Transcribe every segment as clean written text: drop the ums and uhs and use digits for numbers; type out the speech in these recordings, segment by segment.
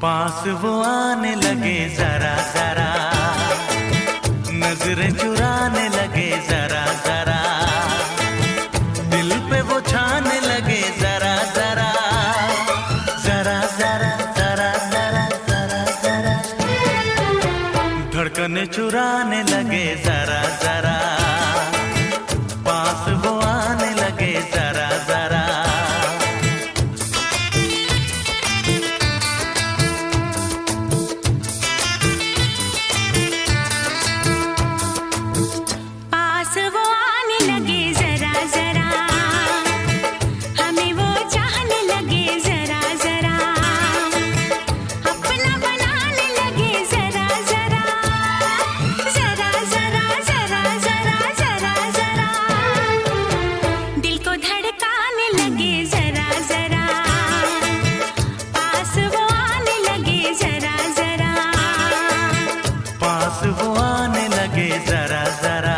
पास वो आने लगे जरा जरा, नजरें चुराने लगे जरा जरा, दिल पे वो छाने लगे जरा जरा, जरा जरा जरा जरा जरा जरा, धड़कने चुराने लगे जरा जरा, पास वो आने लगे जरा जरा। वो आने लगे जरा जरा।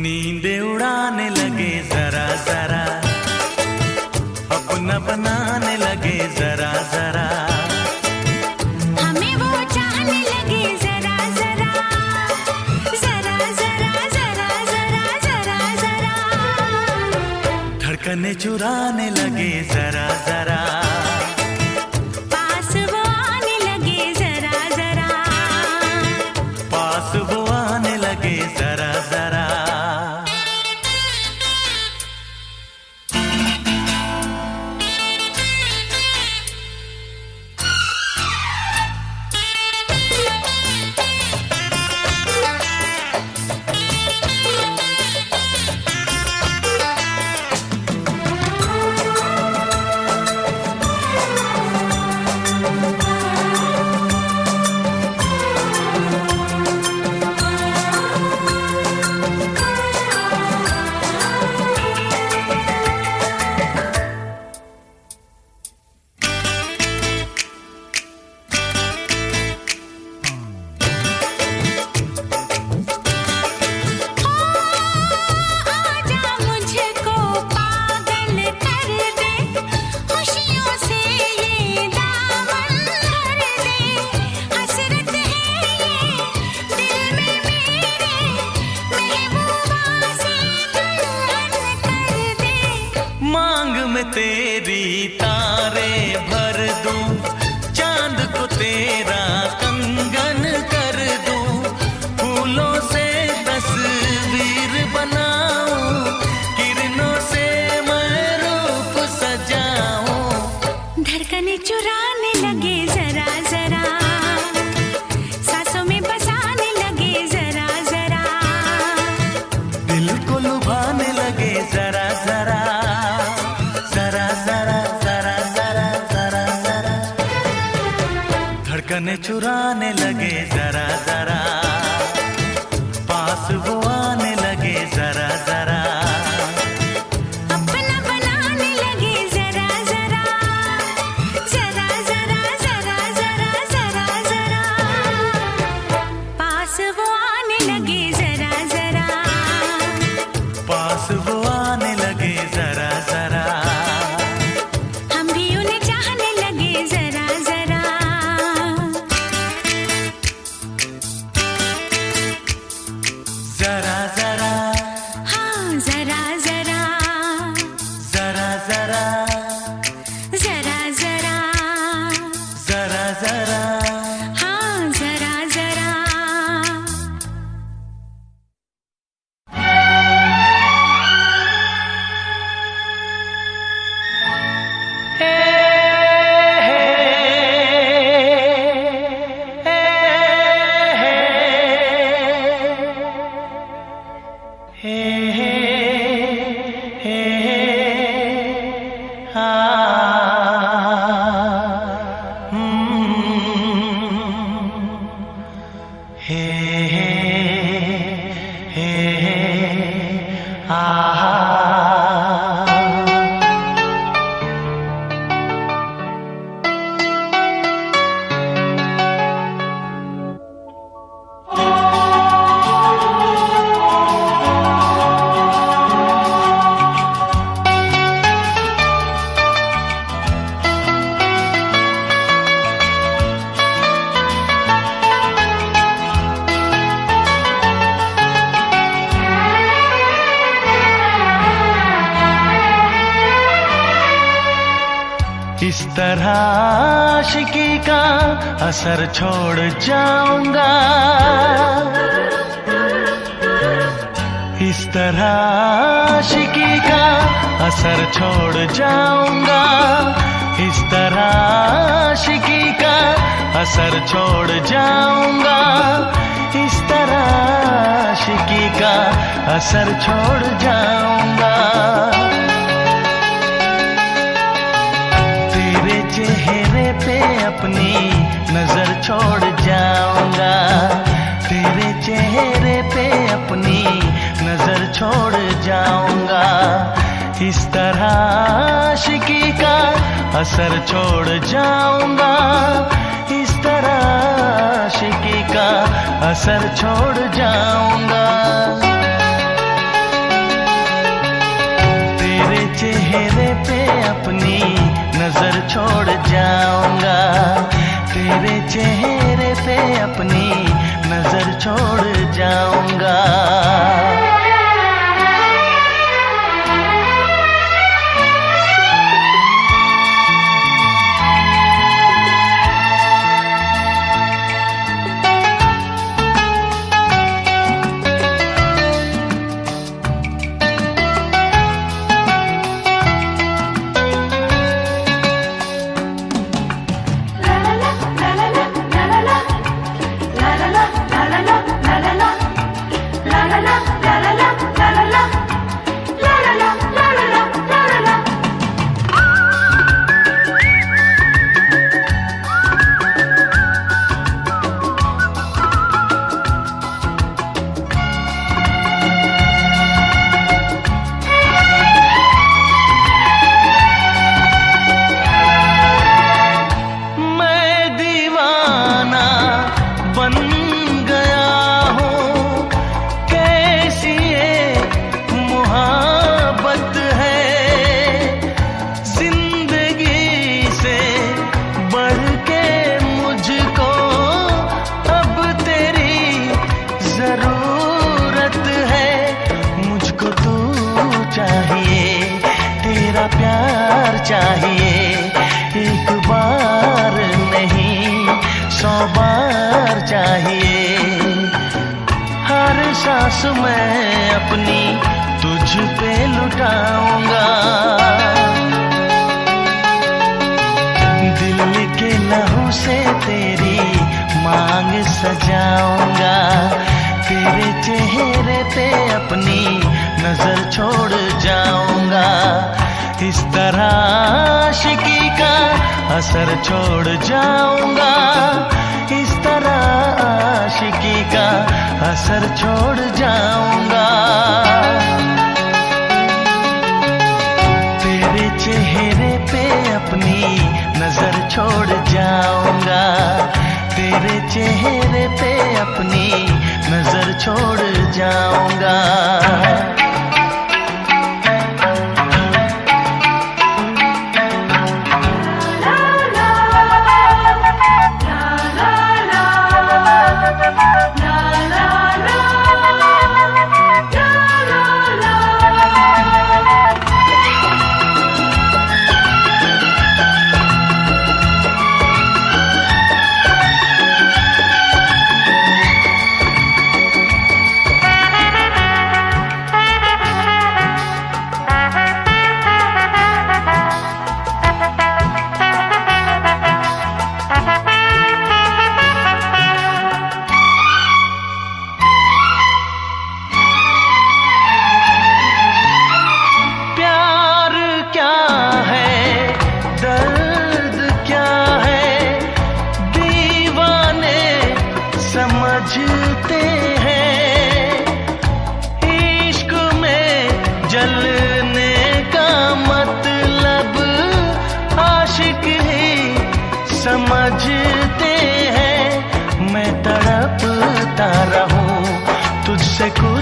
नींदे उड़ाने लगे जरा जरा, अपना बनाने लगे जरा जरा, हमें वो चाहने लगे जरा जरा, जरा जरा जरा जरा जरा जरा, धड़कने चुराने लगे जरा जरा, पास वो आने लगे जरा जरा, पास वो आने लगे जरा जरा। तेरी तारे भर दूं, चांद को तेरा कंगन कर दूं, फूलों से तस्वीर बनाऊं, किरणों से मैं रूप सजाऊं, आ, हे हे आ, इस तरह आशिकी का असर छोड़ जाऊंगा, इस तरह आशिकी का असर छोड़ जाऊंगा, इस तरह आशिकी का असर छोड़ जाऊंगा, इस तरह आशिकी का असर छोड़ जाऊंगा। तेरे चेहरे पे अपनी नजर छोड़ जाऊंगा, तेरे चेहरे पे अपनी नजर छोड़ जाऊंगा, इस तरह आशिकी का असर छोड़ जाऊंगा, इस तरह आशिकी का असर छोड़ जाऊंगा। तेरे चेहरे पे अपनी नजर छोड़ जाऊंगा, तेरे चेहरे पे अपनी नजर छोड़ जाऊंगा। प्यार चाहिए, एक बार नहीं 100 बार चाहिए। हर सांस मैं अपनी तुझ पे लुटाऊंगा, दिल के लहू से तेरी मांग सजाऊंगा, तेरे चेहरे पे अपनी नजर छोड़ जाऊंगा, इस तरह आशिकी का असर छोड़ जाऊंगा, इस तरह आशिकी का असर छोड़ जाऊंगा। तेरे चेहरे पे अपनी नजर छोड़ जाऊंगा, तेरे चेहरे पे अपनी नजर छोड़ जाऊंगा।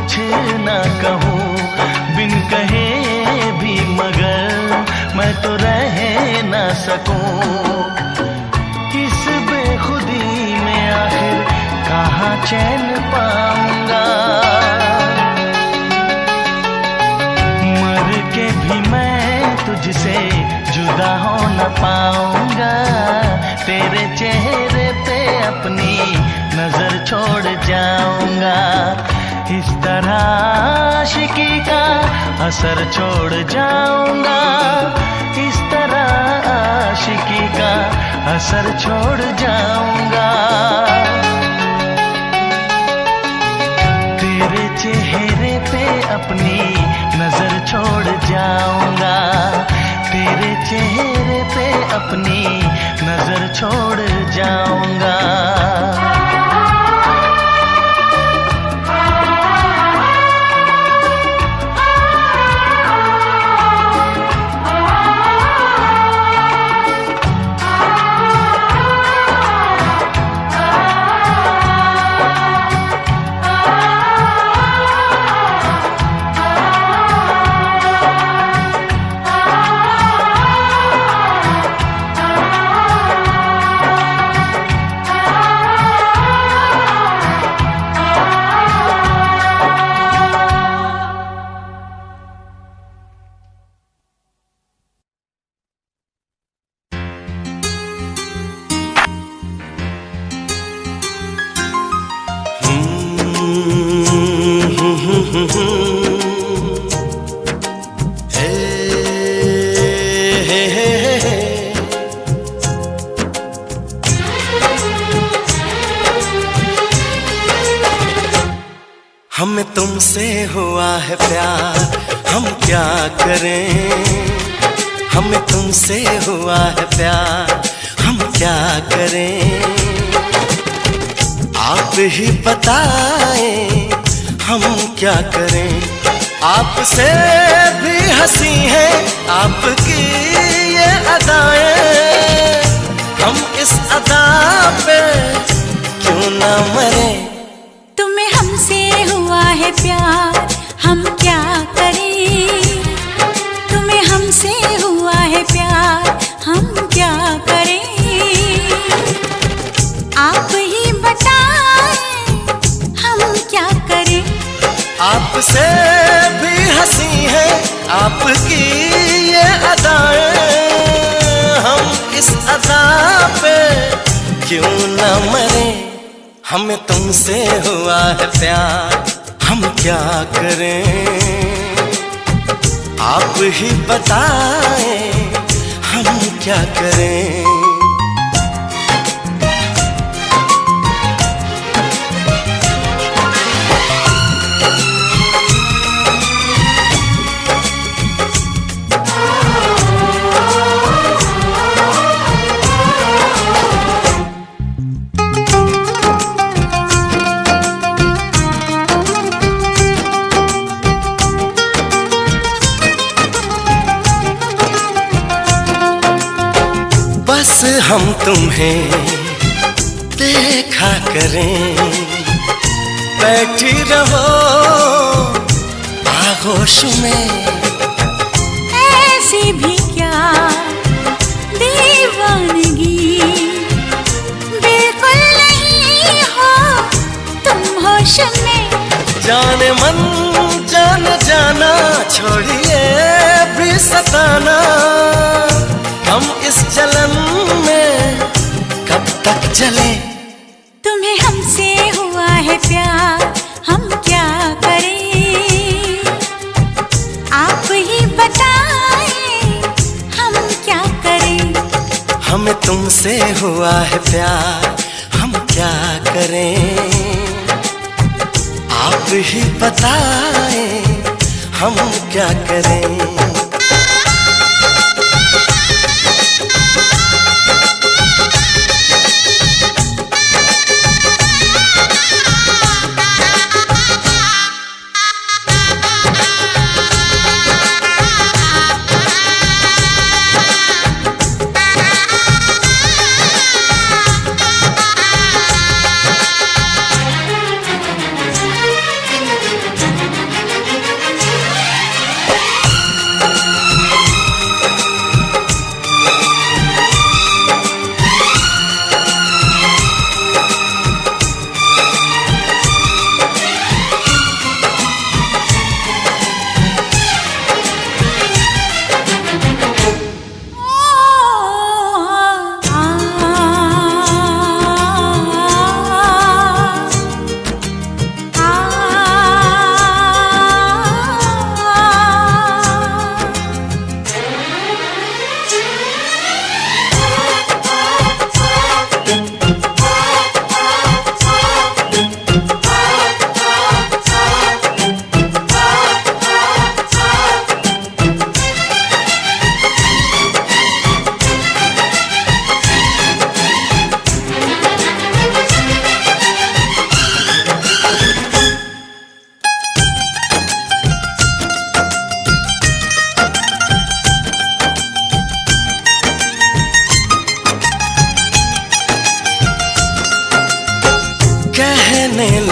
कुछ ना कहूँ बिन कहे भी, मगर मैं तो रह ना सकूं। इस बेखुदी में आखिर कहाँ चैन पाऊंगा। मर के भी मैं तुझसे जुदा हो न पाऊंगा। तेरे चेहरे पे अपनी नजर छोड़ जाऊंगा। इस तरह आशिकी का असर छोड़ जाऊंगा। इस तरह आशिकी का असर छोड़ जाऊंगा। तेरे चेहरे पे अपनी नजर छोड़ जाऊंगा। तेरे चेहरे पे अपनी नजर छोड़ जाऊंगा। हमें तुमसे हुआ है प्यार, हम क्या करें। हमें तुमसे हुआ है प्यार, हम क्या करें। आप ही बताएं हम क्या करें। आपसे भी हंसी है आपकी ये अदाएं। हम इस अदा पे क्यों ना मरे। तुम्हें हमसे हुआ है प्यार, हम क्या करें। तुम्हें हमसे हुआ है प्यार, हम क्या करें। आप ही बताएं हम क्या करें। आपसे भी हंसी है आपकी ये अदाएं। हम इस अदा पे क्यों ना मरे। हमें तुमसे हुआ है प्यार, हम क्या करें। आप ही बताएं हम क्या करें। बस हम तुम्हें देखा करें। बैठी रहो आगोश में। ऐसी भी क्या दीवानगी, बिल्कुल नहीं हो तुम होश में। जाने मन जान जाना, छोड़िए भी सताना। हम इस जलन में कब तक जले। तुम्हें हमसे हुआ है प्यार, हम क्या करें। आप ही बताएं हम क्या करें। हमें तुमसे हुआ है प्यार, हम क्या करें। आप ही बताएं हम क्या करें।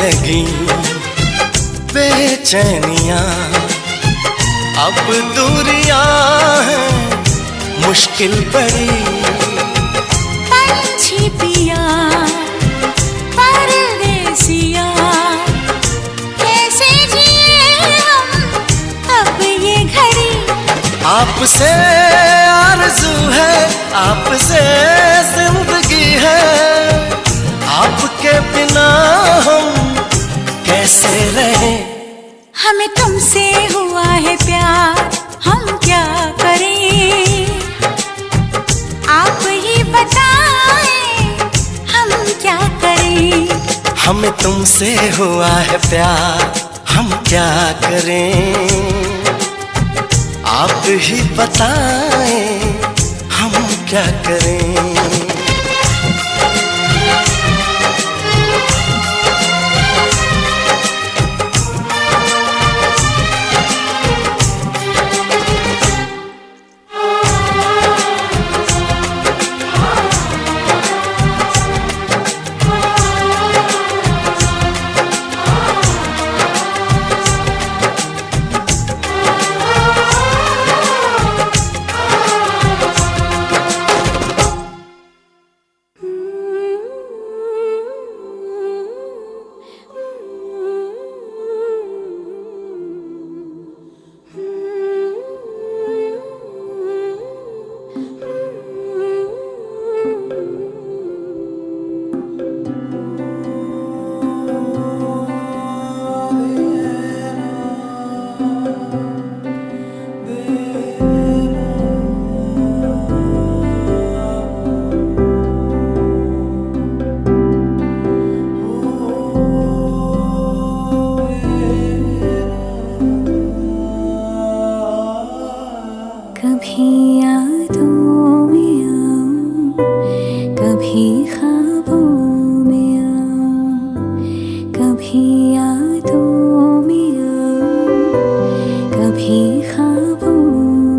लगी बेचैनियां, अब दूरियां हैं मुश्किल बड़ी। पंछी पिया परदेसिया, कैसे जिए हम अब ये घड़ी। आपसे आरज़ू है, आपसे जिंदगी है, आपके बिना हम कैसे रहें। हमें तुमसे हुआ है प्यार, हम क्या करें, आप ही बताएं हम क्या करें। हमें तुमसे हुआ है प्यार, हम क्या करें, आप ही बताएं हम क्या करें। कभी यादों में आऊं, कभी ख्वाबों में आऊं, कभी यादों में आऊं, कभी ख्वाबों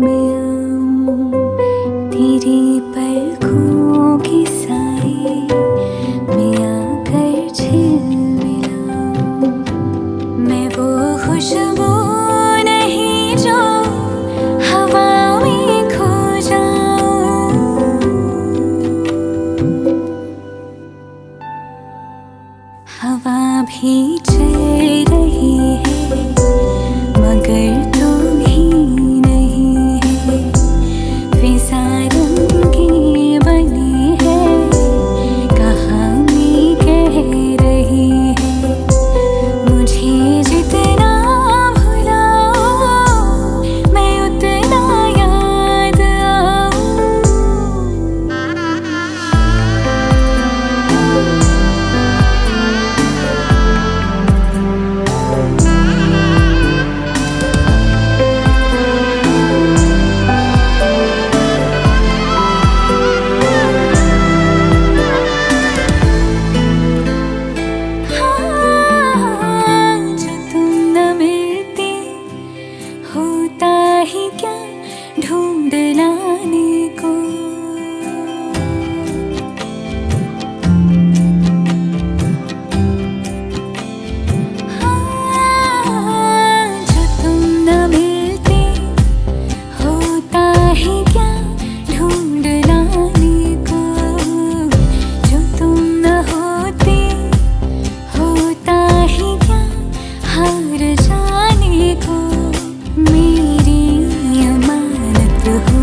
में आऊं। तेरी पलकों के साए में आकर झिलमिलाऊं। मैं वो खुशबू नहीं जो हवा में खो जाऊं। हवा भी चल रही है मगर तू ही नहीं है। फिजा रंगी बनी है, कहानी कह रही है। मुझे जितना भुलाओ मैं उतना याद आऊं। जो तुम न मिलती होता ही क्या ढूंढ लाने को। जो तुम न मिलती होता ही क्या ढूंढ लाने को। जो तुम न होती होता ही क्या हार जाने को। मेरी अमानत हो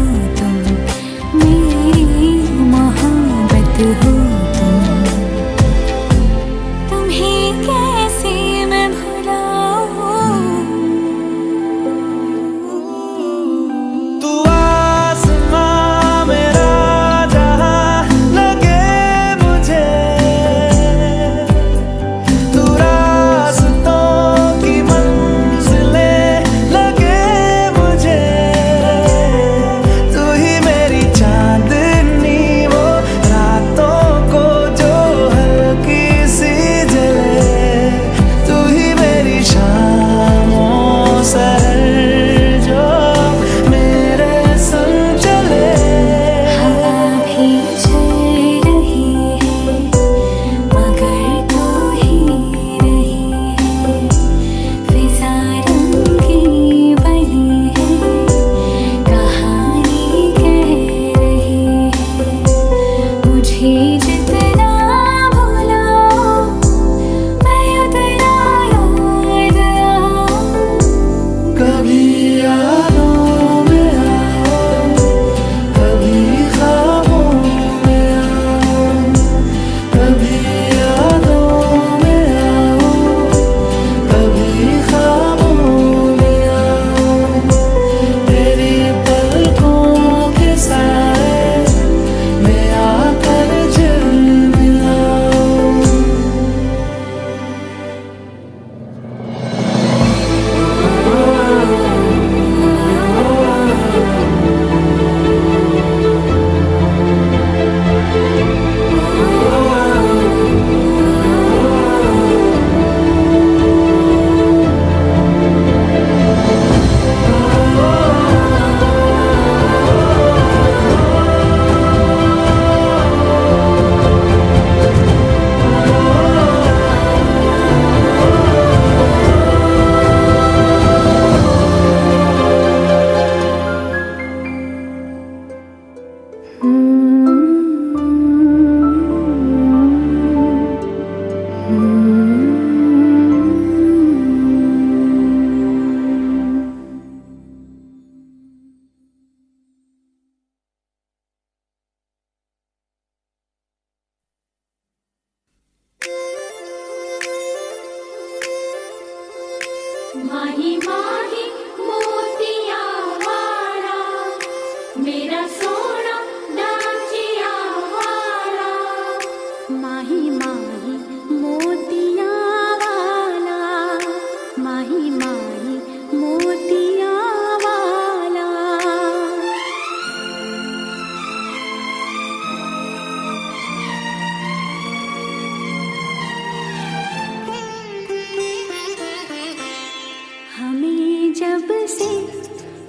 माही माही मोतिया वाला, मेरा सोना डांचिया वाला। माही माही मोतिया वाला, माही माही मोतिया वाला। हमें जब से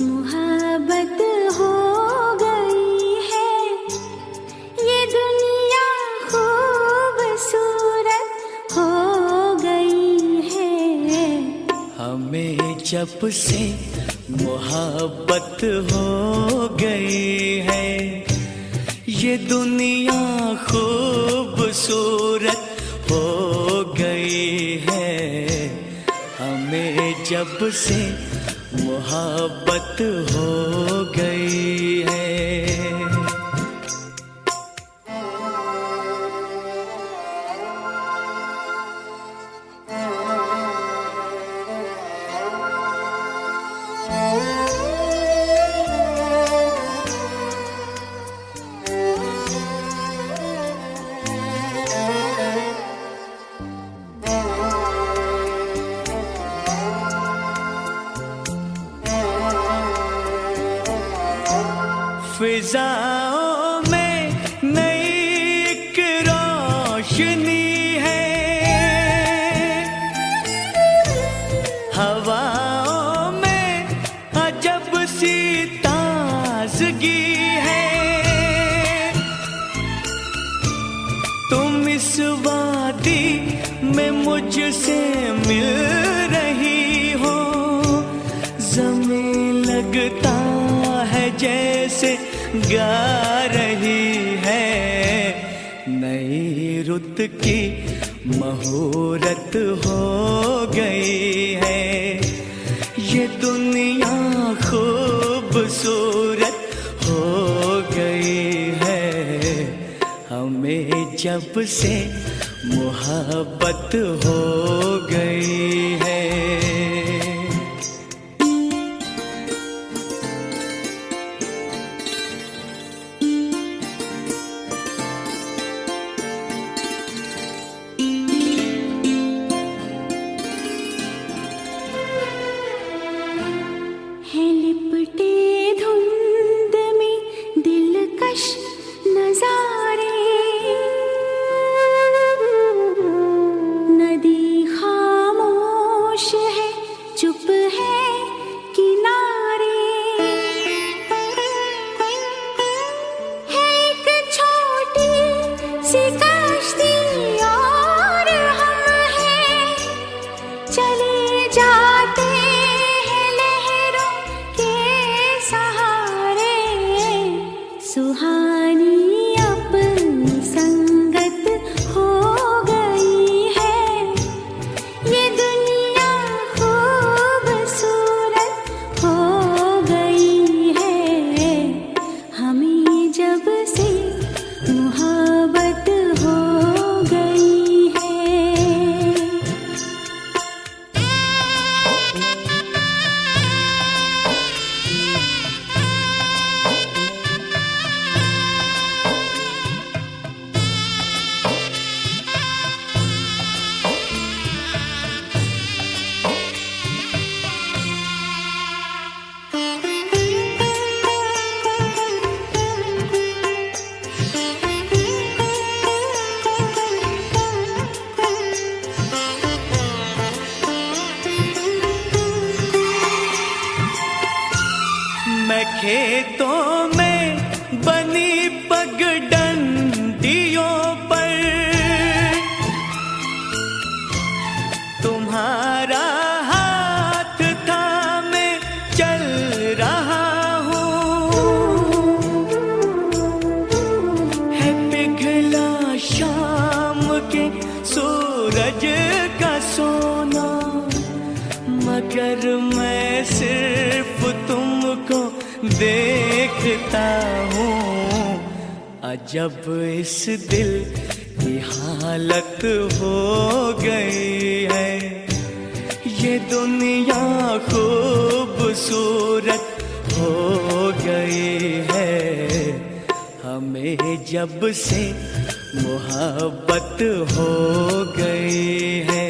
मोहब्बत हो गई है, ये दुनिया खूबसूरत हो गई है। हमें जब से मोहब्बत हो गई है, ये दुनिया खूबसूरत हो गई है। हमें जब से मोहब्बत हो गई है। फिजाओं में नई एक रोशनी है, हवाओं में अजब सी ताजगी है। तुम इस वादी में मुझसे मिल रही हो, ज़मीं लगता है जैसे गा रही है। नई रुत की मुहूर्त हो गई है, ये दुनिया खूबसूरत हो गई है। हमें जब से मोहब्बत हो गई है। है लिपटे धुंध में दिलकश नजारे, नदी खामोश है, चुप है किनारे। है एक छोटी सी कश्ती और हम हैं, चले जाते हैं लहरों के सहारे। सुहानी अपनी संगत हो गई है, ये दुनिया खूबसूरत हो गई है। हमें जब से मोहब्बत हो गई है। मैं खेतों में बनी पगडंडियों पर तुम्हारा हाथ थामे चल रहा हूँ। है पिघला शाम के सूरज का सोना, मगर मैं सिर्फ तुमको देखता हूँ। अजब इस दिल की हालत हो गई है, ये दुनिया खूबसूरत हो गई है, हमें जब से मोहब्बत हो गई है।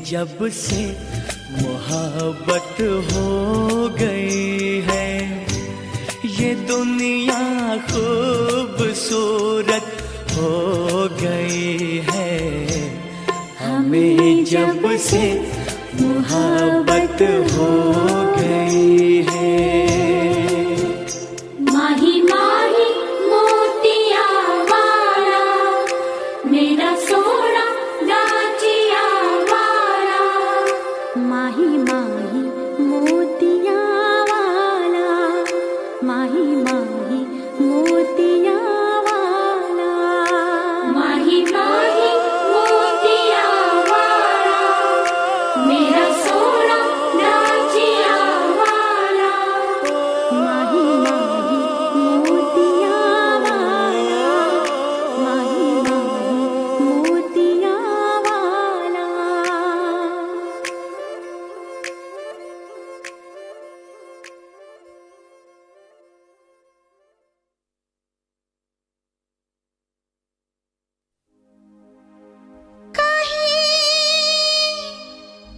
जब से मोहब्बत हो गई है, ये दुनिया खूबसूरत हो गई है, हमें जब से मोहब्बत हो गई है। माही माही मोतिया वाला मेरा सोना नाचिया वाला, माही माही मोतिया वाला, माही माही मोतिया वाला, माही माही मोतिया वाला मेरा सोना नाचिया वाला, माही माही मोतिया वाला, माही माही मोतिया वाला।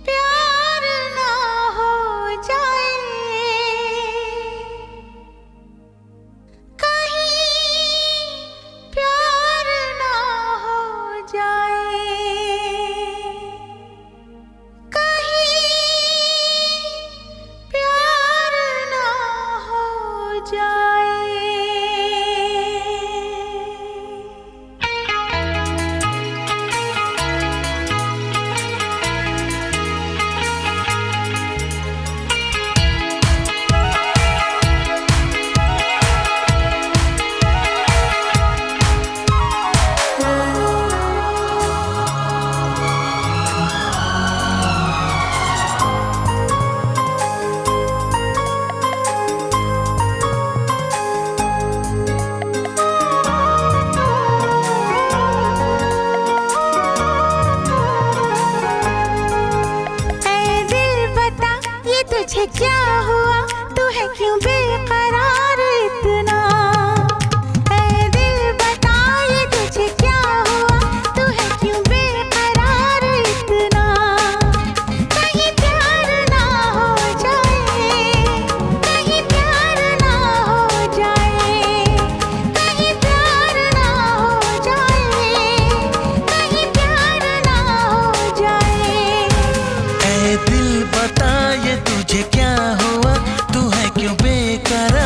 प्यार ना हो जाए, कहीं प्यार ना हो जाए, कहीं प्यार ना हो जाए। ऐ दिल बता ये तुझे क्या हुआ, तू है क्यों बेकरार इतना। ऐ दिल बता ये तुझे क्या हुआ, तू है क्यों बेकरार इतना। कहीं प्यार ना हो जाए, कहीं प्यार ना हो जाए, कहीं प्यार ना हो जाए, कहीं प्यार ना हो जाए। ऐ दिल बता ये तुझे क्या हुआ, तू है क्यों बेकरार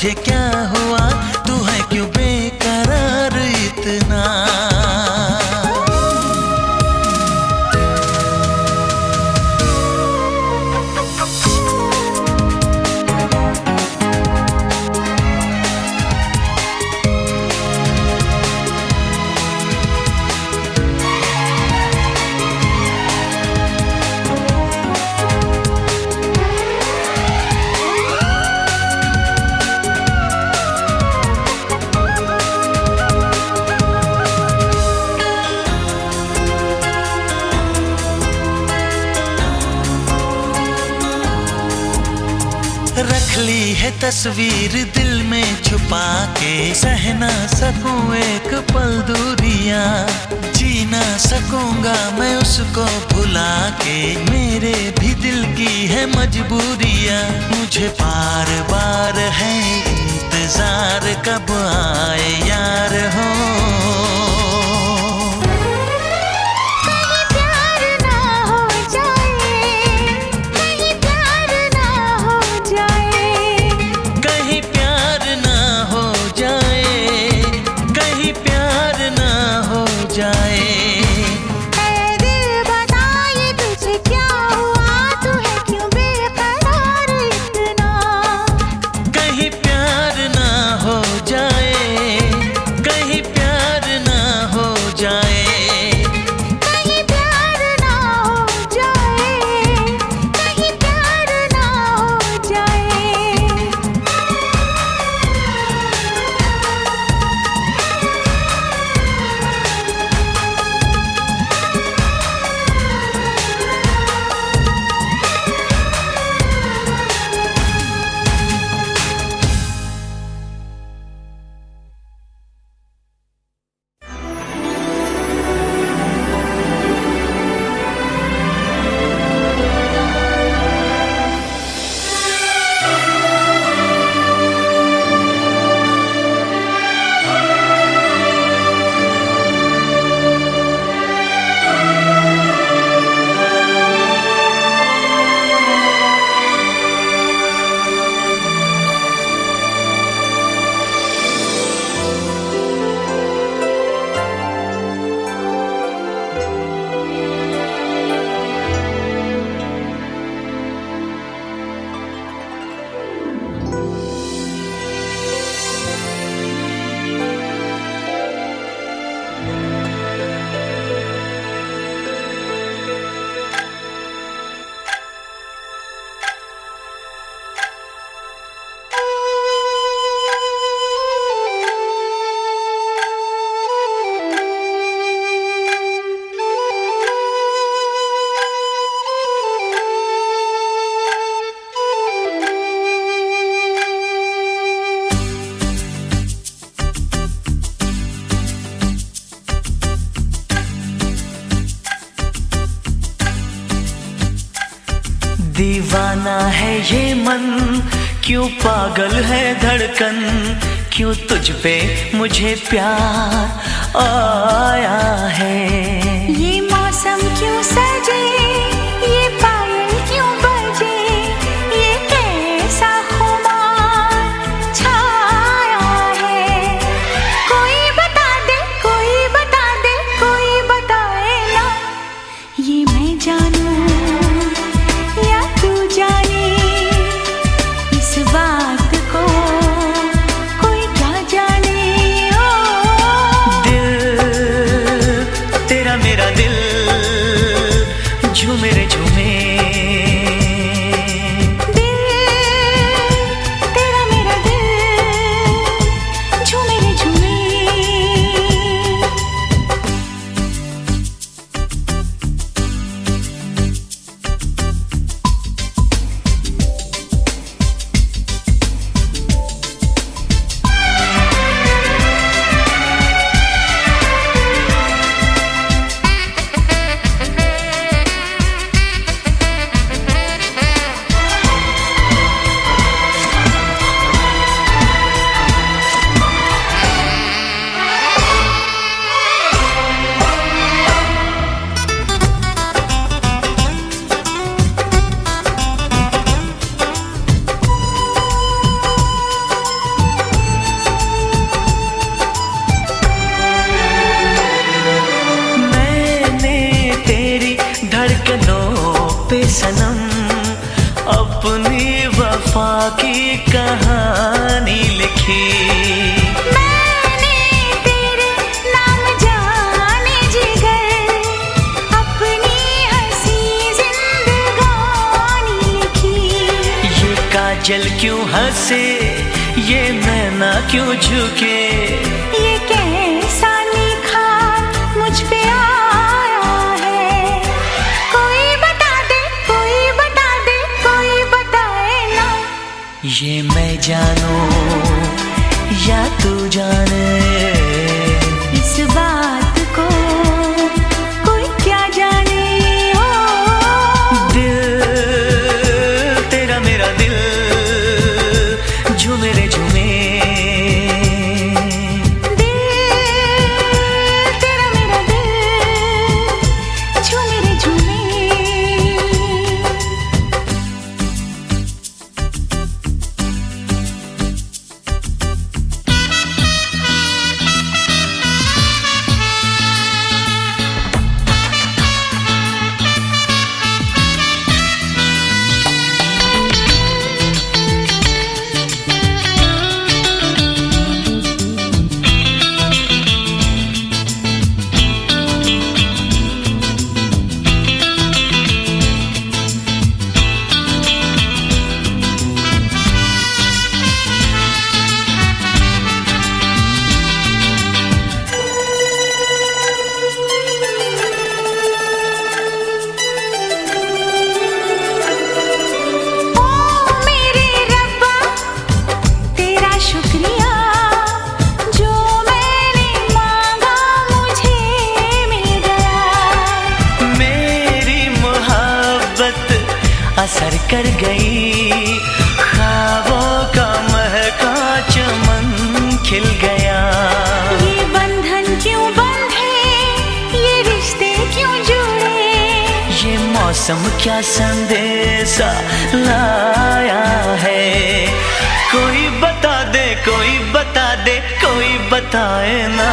तुझे क्या हुआ, तू है क्यों बेकरार इतना। रख ली है तस्वीर दिल में छुपा के, सह ना सकूं एक पल दूरियां, जी ना सकूंगा मैं उसको भुला के, मेरे भी दिल की है मजबूरियां। मुझे बार बार है इंतजार, कब आए यार हो। दीवाना है ये मन, क्यों पागल है धड़कन, क्यों तुझ पे मुझे प्यार आया है। ये मौसम क्यों सजे, ये पायल क्यों बजे, ये कैसा खुमार छाया है। कोई बता दे, कोई बता दे, कोई बताए ना, ये मैं जानूं या तू जाने, इस बात को कोई क्या जाने। ओ दिल तेरा मेरा दिल वफा की कहानी लिखी। मैंने तेरे नाम जाने जिगर अपनी हंसी जिंदगानी लिखी। ये काजल क्यों हंसे, ये नैना क्यों झुके, ये कैसा निखार मुझ पे आया है। कोई बता दे, कोई बता दे, कोई बताए ना। ये मैं जानूं या तू जाने, इस बात को कोई क्या जाने। हो दिल तेरा मेरा दिल झूमे रे झूमे, दिल तेरा मेरा दिल झूमे रे झूमे। असर कर गई, ख्वाबों का महका चमन खिल गया। ये बंधन क्यों बंधे, ये रिश्ते क्यों जुड़े। ये मौसम क्या संदेशा लाया है, कोई बता दे, कोई बता दे, कोई बताए ना।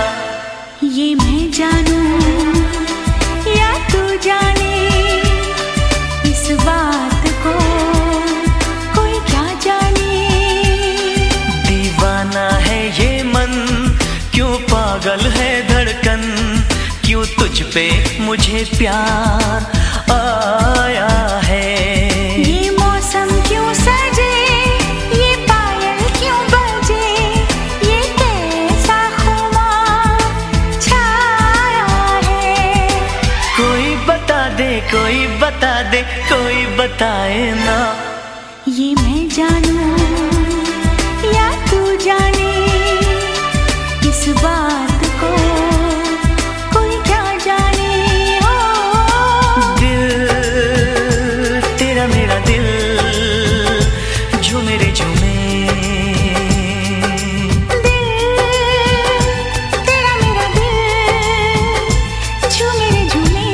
ये मैं जानूं या तू जाने, इस बात को कोई क्या जाने। दीवाना है ये मन, क्यों पागल है धड़कन, क्यों तुझ पे मुझे प्यार आया है। ये मौसम क्यों सजे, ये पायल क्यों बजे, ये कैसा खुमार छाया है। कोई बता दे, कोई बता दे, कोई बताए ना। ये मैं जानूं या तू जाने, इस बात को कोई क्या जाने। हो दिल तेरा मेरा दिल झूमे रे झूमे, दिल तेरा मेरा दिल झूमे रे झूमे।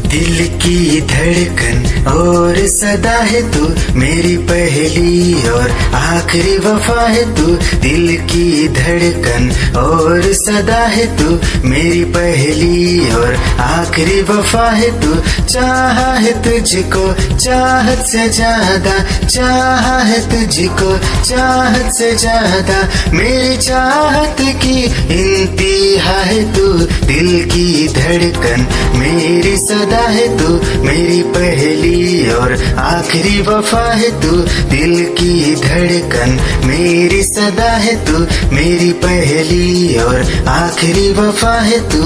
दिल की धड़कन और सदा है तू, मेरी पहली और आखिरी वफा है तू। दिल की धड़कन और सदा है तू, मेरी पहली और आखिरी वफा है तू। चाहा है तुझको चाहत से ज्यादा, चाहा है तुझको चाहत से ज्यादा, मेरी चाहत की इंतहा है तू। दिल की धड़कन मेरी सदा है तू, मेरी पहली और आखिरी वफा है तू। दिल की धड़कन मेरी सदा है तू, मेरी पहली और आखिरी वफा है तू।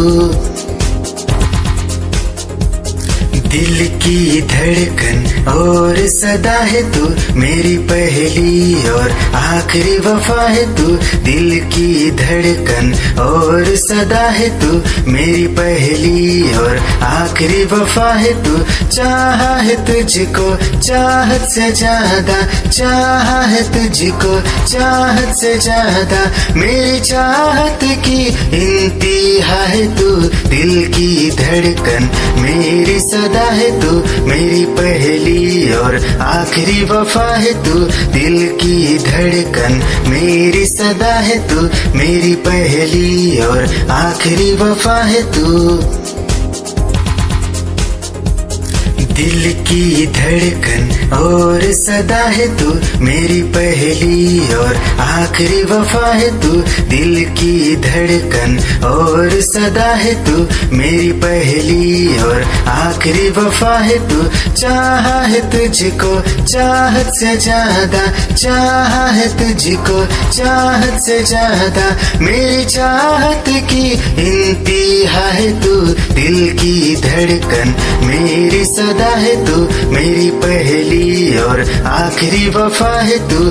दिल की धड़कन और सदा है तू मेरी पहली और आखिरी वफा है तू। दिल की धड़कन और सदा है तू मेरी पहली और आखिरी वफा है तू। चाहा है तुझको चाहत से ज्यादा, चाहा है तुझको चाहत से ज्यादा। मेरी चाहत की इंतहा है तू। दिल की धड़कन मेरी सदा है तू मेरी पहली और आखिरी वफा है तू। दिल की धड़कन मेरी सदा है तू मेरी पहली और आखिरी वफा है तू। दिल की धड़कन और सदा है तू मेरी पहली और आखिरी वफा है तू। दिल की धड़कन और सदा है तू मेरी पहली और आखिरी वफा है तू। चाहा है तुझको चाहत से ज्यादा, चाहा है तुझको चाहत से ज्यादा। मेरी चाहत की इंतहा है तू। दिल की धड़कन मेरी सदा है तू मेरी पहली और आखिरी वफा है तू।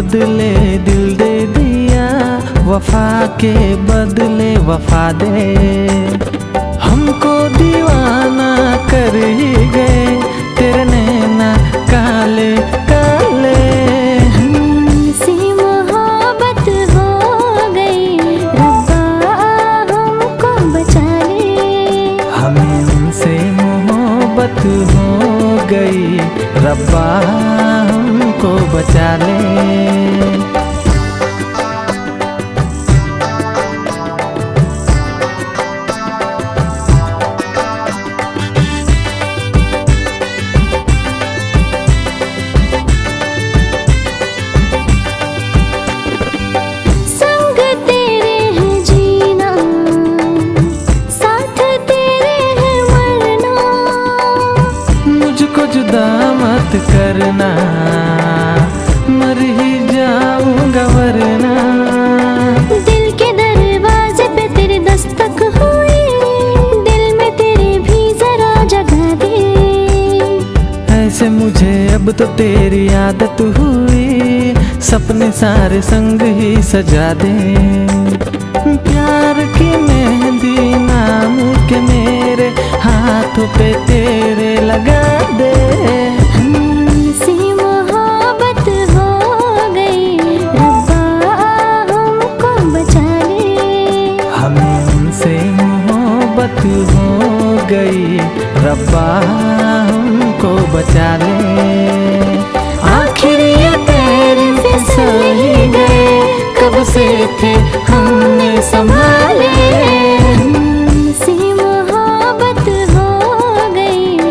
बदले दिल दे दिया, वफा के बदले वफा दे। हमको दीवाना कर ही गए तेरे नैना काले काले। हमसे मोहब्बत हो गई, रब्बा हमको बचा ले। हमें उनसे मोहब्बत हो गई, रब्बा हमको बचा ले। मत करना, मर ही जाऊंगा वरना। दिल के दरवाजे पे तेरे दस्तक हुई, दिल में तेरे भी जरा जगह दे। ऐसे मुझे अब तो तेरी आदत हुई, सपने सारे संग ही सजा दे। प्यार की मेहंदी नाम के मेरे हाथों पे तेरे लगा दे। हमसे मोहब्बत हो गई, रब्बा हमको बचा ले। हमें उनसे मोहब्बत हो गई, रब्बा हमको बचा ले। आखिर ये तेरे फिसल ही गए, कब से थे हमने संभाले। हमसे मोहब्बत हो गई,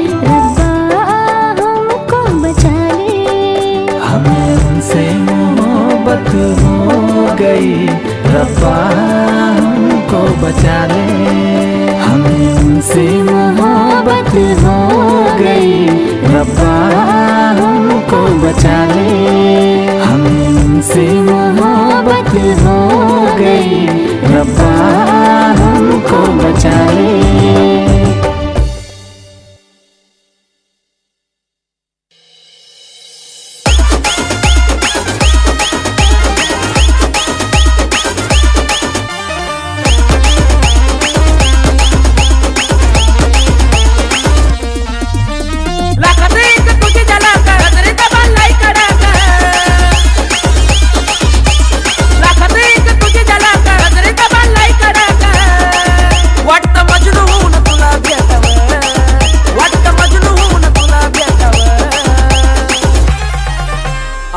हमसे मोहब्बत हो गई, रब्बा हमको बचा ले। हमसे मोहब्बत हो गई, रब्बा हमको बचा ले।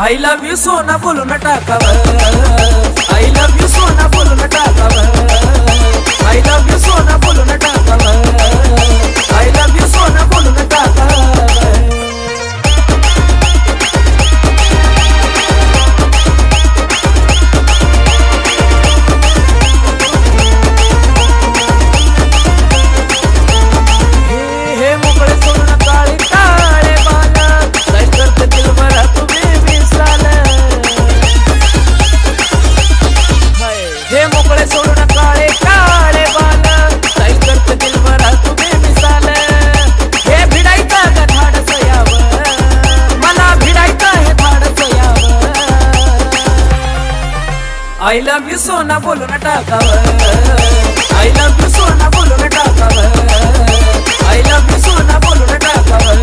I love you सोना बोलून टाकावं, I love you सोना बोलून टाकावं, I love you सोना बोलून टाकावं, I love you सोना बोलून टाकावं। हे मोकळे सोडून काळे काळे बाल, काय करते दिलबरा तुम्ही हे मोकळे सोडून काळे काळे बाल, काय करते दिलबरा तुम्ही मिसाल। हे भिडायचं का धाडस यावं, मला भिडायचं हे धाडस यावं। I love you सोना बोलून टाकावं, I love you सोना बोलून टाकावं, I love you सोना बोलून टाकावं,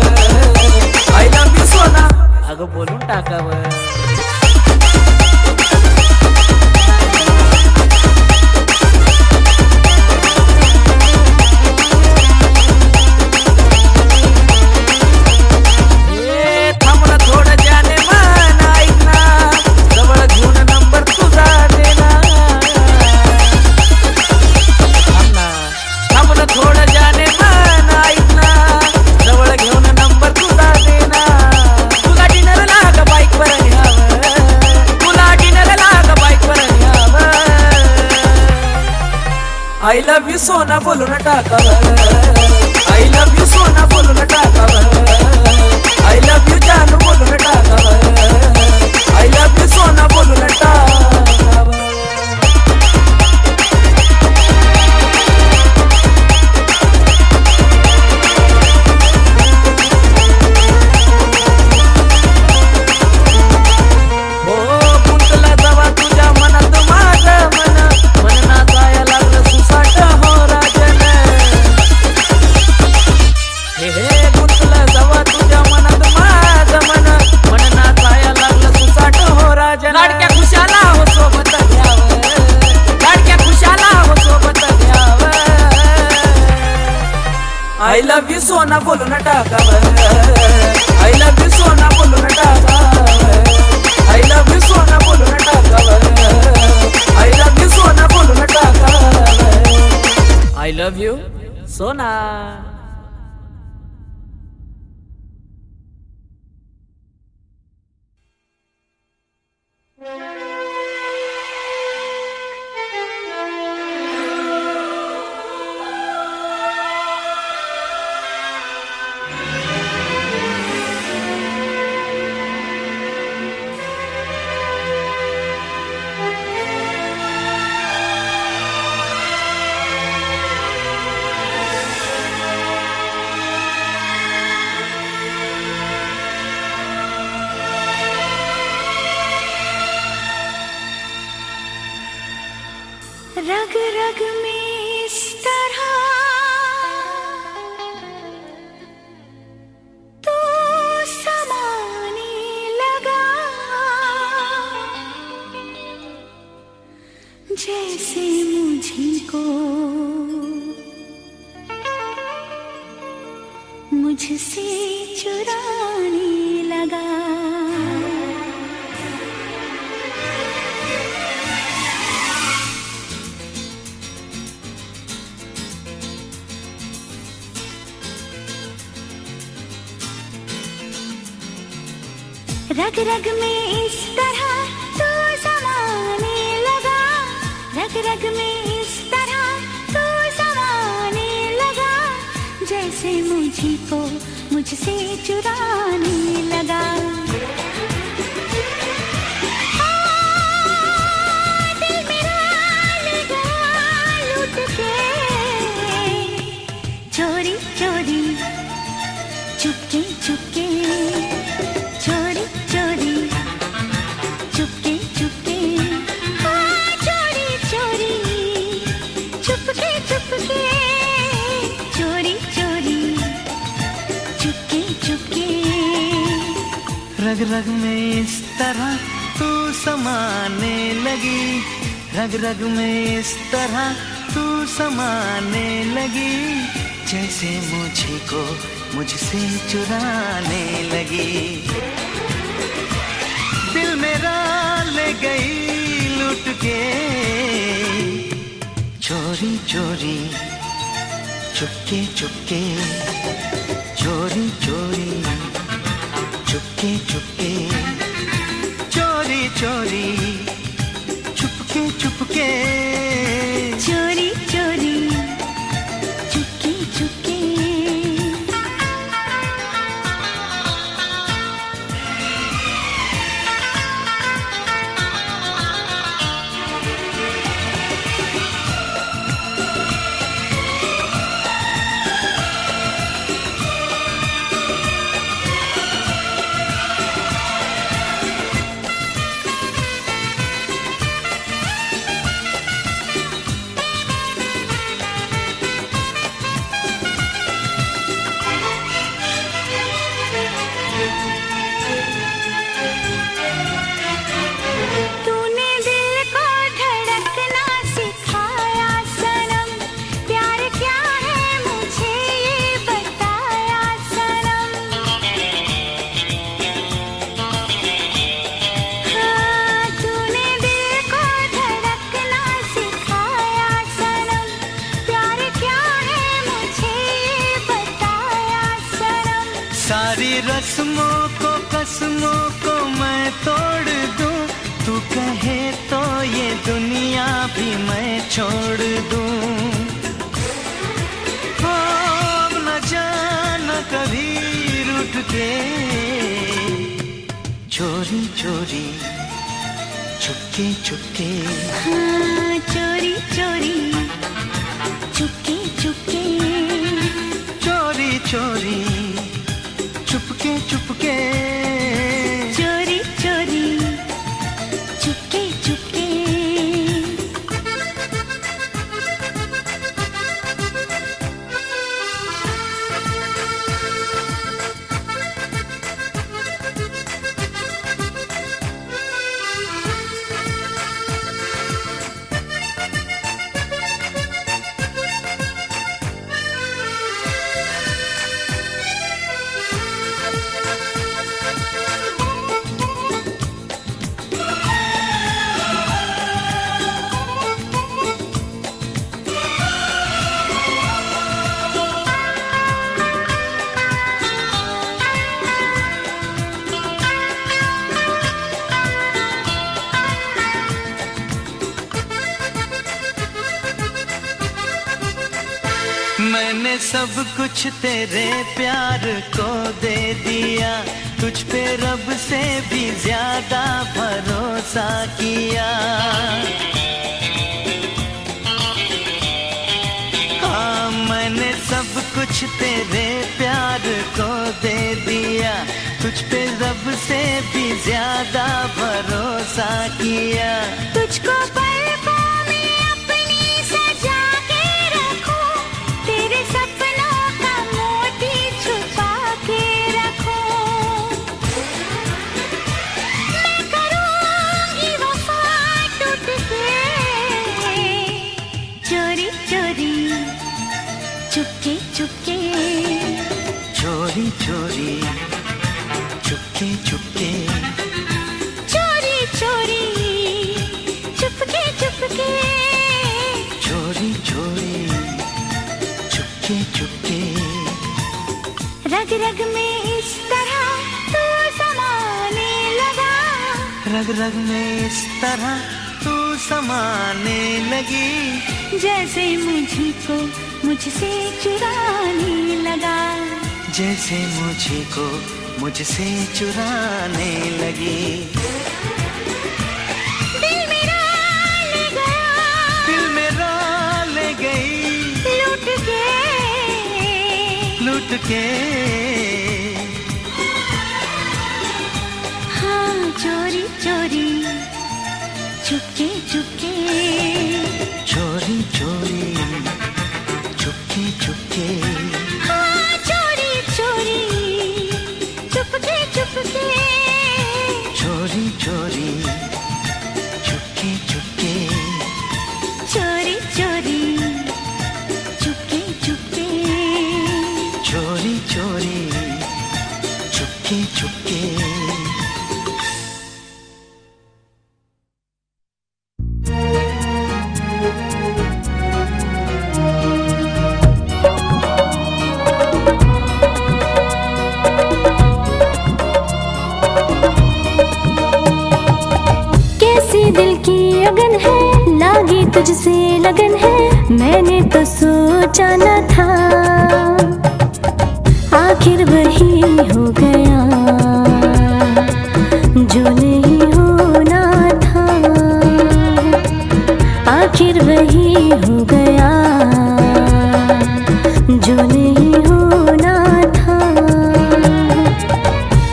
I love you सोना अगं बोलून टाकावं। I love you सोना बोलून टाकावं, I love you सोना बोलून टाकावं, I love you जानू बोलून टाकावं, I love you सोना बोलून टाकावं। हो गुंतला जवा तुझ्या मनात माझं मन, मन नाचाया लागलं सुसाट हो राजन। हे गुंतलं जवा तुझ्या मनात माझं मन, मन नाचाया लागलं सुसाट हो राजन। लाडक्या खुशाला हो सोबत घ्यावं, लाडक्या खुशाला हो सोबत घ्यावं। I love you सोना बोलून टाकावं, I love you सोना बोलून टाकावं, I love you सोना बोलून टाकावं, I love you सोना बोलून टाकावं, I love you सोना। रग रग में इस तरह तू समाने लगा, जैसे मुझको मुझसे चुराने लगा। रग रग में इस तरह तू समाने लगा, रग रग में इस तरह तू समाने लगा, जैसे मुझी को मुझसे चुराने लगा। दिल मेरा ले गया लूट के, चोरी चोरी चुपके चुपके, चोरी चोरी चुपके चुपके, चोरी चोरी चुपके चुपके, चोरी चोरी चुपके चुपके। रग रग में इस तरह तू समाने लगी, रग रग में इस तरह तू समाने लगी, जैसे मुझे को मुझसे चुराने लगी। दिल मेरा ले गई लूट के, चोरी चोरी चुपके चुपके, चोरी चोरी चुपके चुपके, चोरी चोरी चुपके चुपके, चोरी चोरी चुपके चुपके। सारी रस्मों को कसमों को मैं तोड़ दूं, तू कहे तो ये दुनिया भी मैं छोड़ दूं। अब न जाना कभी रूठ के, चोरी चोरी चुपके चुपके, हाँ चोरी चोरी चुपके चुपके, चोरी चोरी चुपके चुपके, चोरी चोरी चुपके चुपके। मैंने सब कुछ तेरे प्यार को दे दिया, तुझ पे रब से भी ज्यादा भरोसा किया। हाँ मैंने सब कुछ तेरे प्यार को दे दिया, तुझ पे रब से भी ज्यादा भरोसा किया। तुझको पलकों में अपनी सजा के रखूं, तेरे सपनों का मोती छुपा के रखूं। मैं करूंगी वफा टूट के, चोरी चोरी चुपके चुपके, चोरी चोरी चुपके चुपके, चोरी चोरी चुपके चुपके, चोरी चोरी चुपके चुपके। रग रग में इस तरह तू समाने लगा, रग रग में इस तरह तू समाने लगी, जैसे मुझको मुझसे चुराने लगा। जैसे मुझे को मुझसे चुराने लगी। दिल मेरा ले गया, दिल मेरा ले गई लूट के। हाँ चोरी चोरी चुपके चुपके, चोरी चोरी चुपके चुपके। हाँ चोरी चोरी चुपके चुपके, चोरी चोरी चुपके चुपके। चोरी चोरी चुपके चुपके, चोरी चोरी चुपके चुपके। दिल की अगन है, लागी तुझसे लगन है, मैंने तो सोचा न था आखिर वही हो गया जो नहीं होना था। आखिर वही हो गया जो नहीं होना था।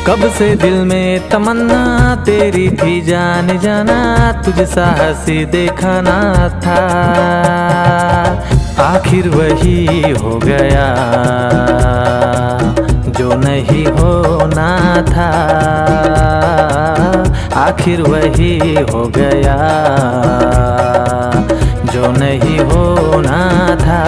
कब से दिल में तमन्ना तेरी थी जाने जाना, तुझ साहसी देखा ना था। आखिर वही हो गया जो नहीं होना था। आखिर वही हो गया जो नहीं होना था।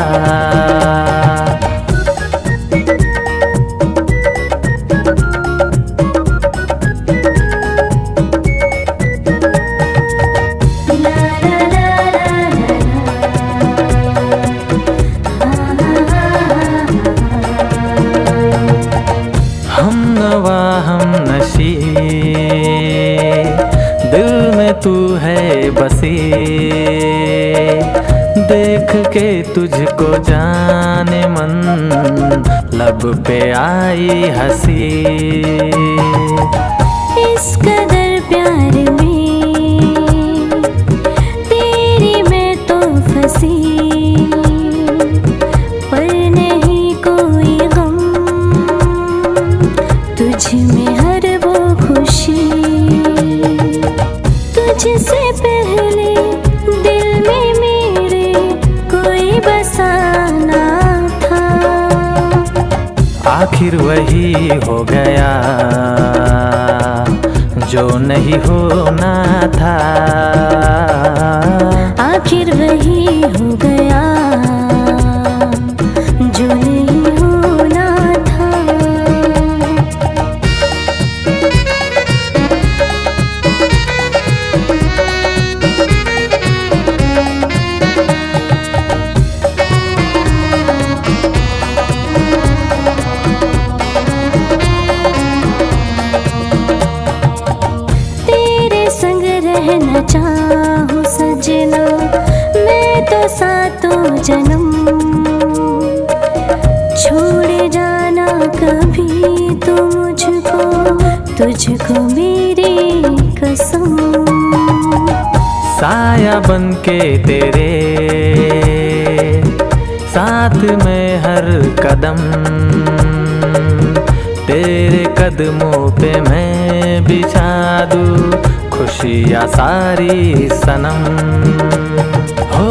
दिल में तू है बसी, देख के तुझको जाने मन लब पे आई हंसी। इस कदर प्यार में तेरी मैं तो फंसी, पर नहीं कोई गम तुझ में हर वो खुशी। तुझसे पहले दिल में मेरे कोई बसाना था। आखिर वही हो गया जो नहीं होना था। आखिर वही हो गया जो नहीं होना था। रहना चाहूं सजना मैं तो सातों जन्म, छोड़ जाना कभी तो तुझको मेरी कसम। साया बन के तेरे साथ में हर कदम, तेरे कदमों पे मैं बिछा दूं खुशियाँ सारी सनम। हो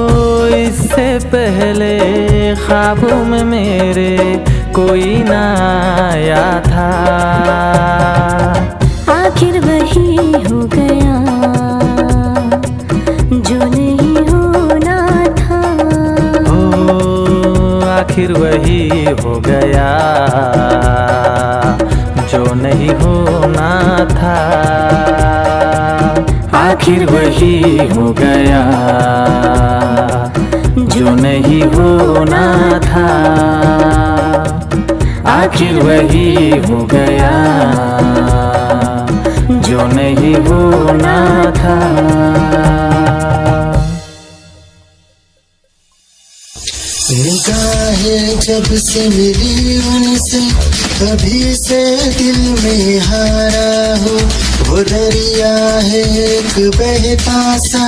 इससे पहले ख्वाबों में मेरे कोई ना आया था। आखिर वही हो गया जो नहीं होना था। हो आखिर वही हो गया जो नहीं होना था। आखिर वही हो गया जो नहीं होना था। आखिर वही हो गया जो नहीं होना था। निगाहें जब से मिली उनसे तभी से दिल में हारा हो। वो दरिया है एक बहता सा,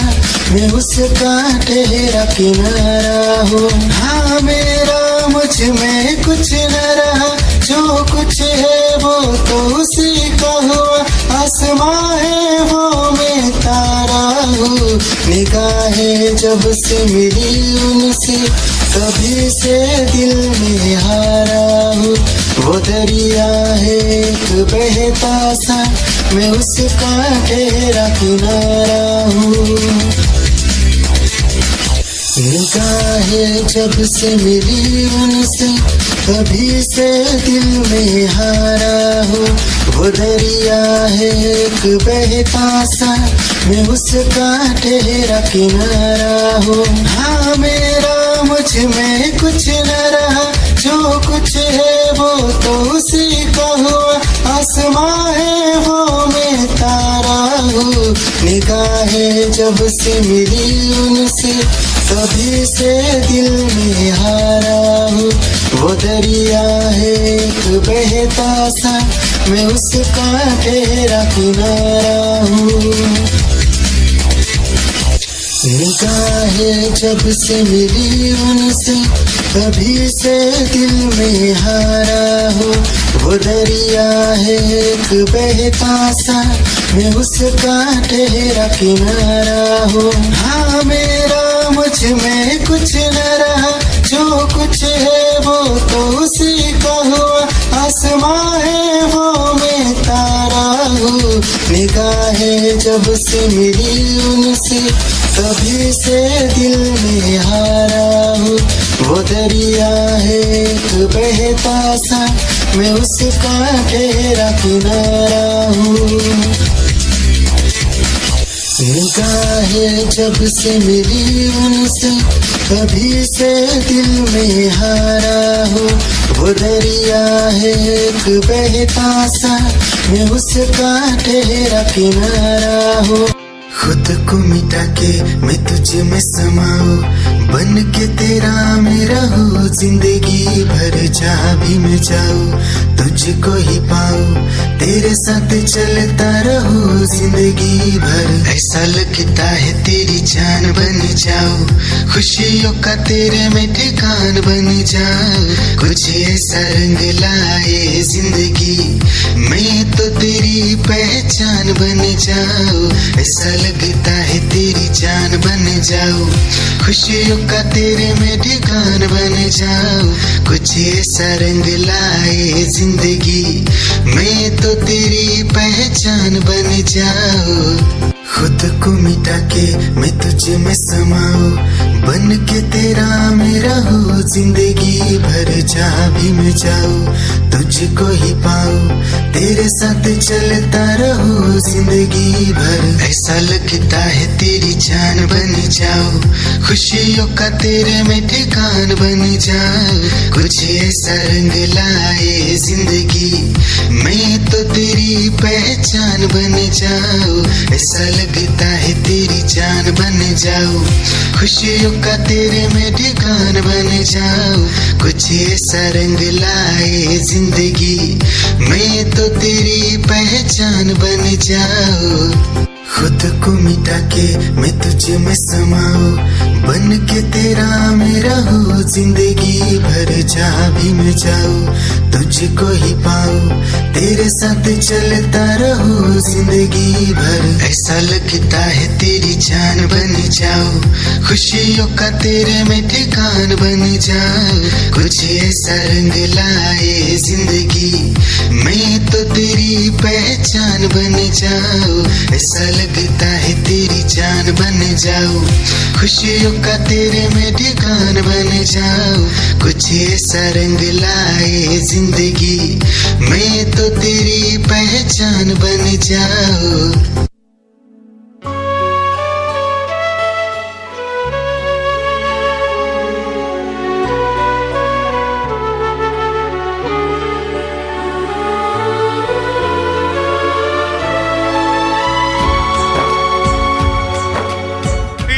मैं उसका ठहरा किनारा हो। हाँ मेरा मुझ में कुछ न रहा, जो कुछ है वो तो उसी का हुआ। आसमां है वो मैं तारा हूँ। निगाहें जब से मिली उनसे कभी से दिल में हारा हूँ। वो दरिया है एक बहता सा, मैं उसका ठहरा किनारा हूँ। निगाहें जब से मिली उनसे कभी से दिल में हारा हूँ। वो दरिया है एक बहता सा, मैं उसका ठहरा किनारा हूँ। हाँ मेरा मुझ में कुछ न रहा, जो कुछ है वो तो उसी का हुआ। आसमां है वो मैं तारा हूँ। निगाहें जब से मिली उनसे कभी से दिल में हारा हूँ। वो दरिया है एक बहता सा, मैं उसका ठहरा किनारा हूँ। निगाहें जब से मिली उनसे कभी से दिल में हारा हूँ। वो दरिया है एक बहता सा, मैं उसका ठहरा किनारा हूँ। हाँ मेरा मुझ में कुछ न रहा, जो कुछ है वो तो उसी का हुआ। आसमां है वो मैं तारा हूँ। निगाहें जब से मिली उनसे कभी से दिल में हारा हूँ। वो दरिया है एक बहता सा, मैं उसका ठहरा किनारा हूँ। निगाहें जब से मिली उनसे कभी से दिल में हारा हूँ। वो दरिया है एक बहता सा, मैं उसका ठहरा किनारा हूँ। खुद को मिटा के मैं तुझ में समाऊं, बन के तेरा मैं रहूं। जिंदगी भर जहाँ भी मैं जाऊं तुझको ही पाऊं, तेरे साथ चलता रहूं जिंदगी भर। ऐसा लगता है तेरी जान बन जाऊं, खुशियों का तेरे में ठिकान बन जाऊं। कुछ ऐसा रंग लाए जिंदगी, मैं तो तेरी पहचान बन जाऊं। ऐसा लगता है तेरी जान बन जाऊं, खुशियों का तेरे में ठिकान बन जाऊं। कुछ ऐसा रंग लाए जिंदगी, मैं तो तेरी पहचान बन जाऊं। खुद को मिटा के मैं तुझ में समाऊं, बन के तेरा मैं रहूं। जिंदगी भर जहाँ भी मैं जाऊं तुझको ही पाऊं, तेरे साथ चलता रहूं जिंदगी भर। ऐसा लगता है तेरी जान बन जाऊं, खुशियों का तेरे में ठिकान बन जाऊं। कुछ ऐसा रंग लाए जिंदगी, मैं तो तेरी पहचान बन जाऊं। ऐसा लगता है तेरी जान बन जाऊं, खुशियों का तेरे में ठिकान बन जाऊं। कुछ ऐसा रंग लाए जिंदगी, मैं तो तेरी पहचान बन जाऊं। खुद को मिटा के मैं तुझ में समाऊं, बन के तेरा मैं रहूं। जिंदगी भर जहाँ भी मैं जाऊं तुझको ही पाऊं, तेरे साथ चलता रहूं जिंदगी भर। ऐसा लगता है तेरी जान बन जाऊं, खुशियों का तेरे में ठिकान बन जाऊं। कुछ ऐसा रंग लाए जिंदगी, मैं तो तेरी पहचान बन जाऊं। ऐसा लगता है तेरी जान बन जाऊं, खुशियों का तेरे में ठिकान बन जाऊं। कुछ ऐसा रंग लाए जिंदगी, मैं तो तेरी पहचान बन जाऊं।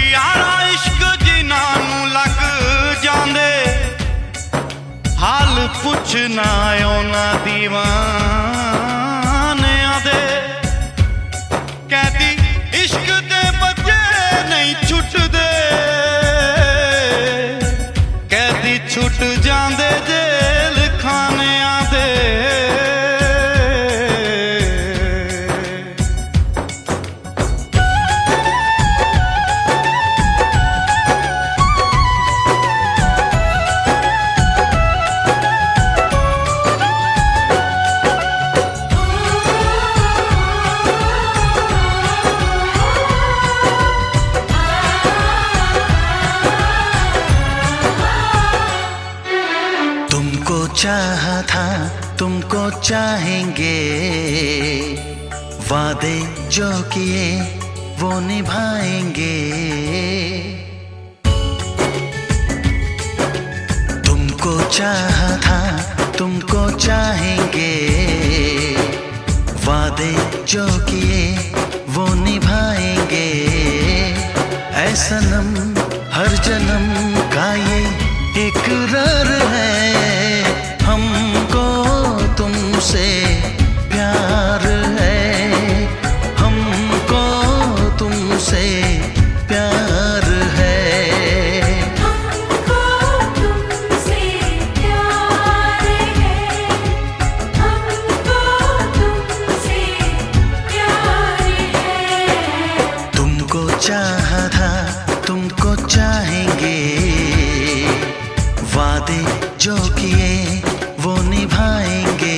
यारा इश्क जिन्हां नूं लग जांदे पुछना ना दीवाने आदे कहती इश्क दे बच्चे नहीं छुटदे कहती छुट जांदे जेल खाने आदे चाहा था तुमको चाहेंगे वादे जो किए वो निभाएंगे तुमको चाहा था तुमको चाहेंगे वादे जो किए वो निभाएंगे ऐ सनम हर जन्म का ये इकरार है हमको तुमसे प्यार है हमको तुमसे प्यार है हमको तुमसे प्यार है हमको तुमसे प्यार है तुमको चाहा था तुमको चाहेंगे वादे जो किए वो निभाएंगे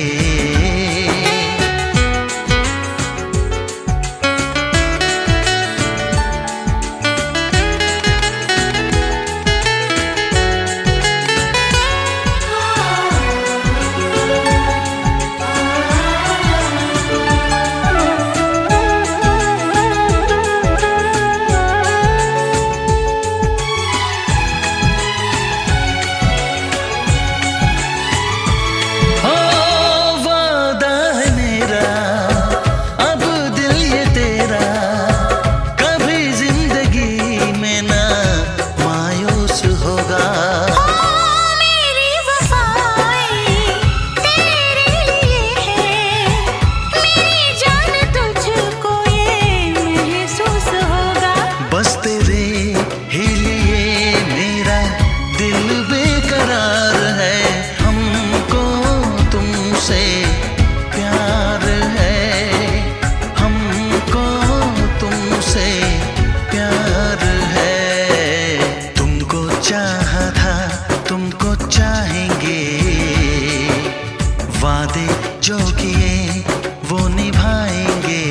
वादे जो किए वो निभाएंगे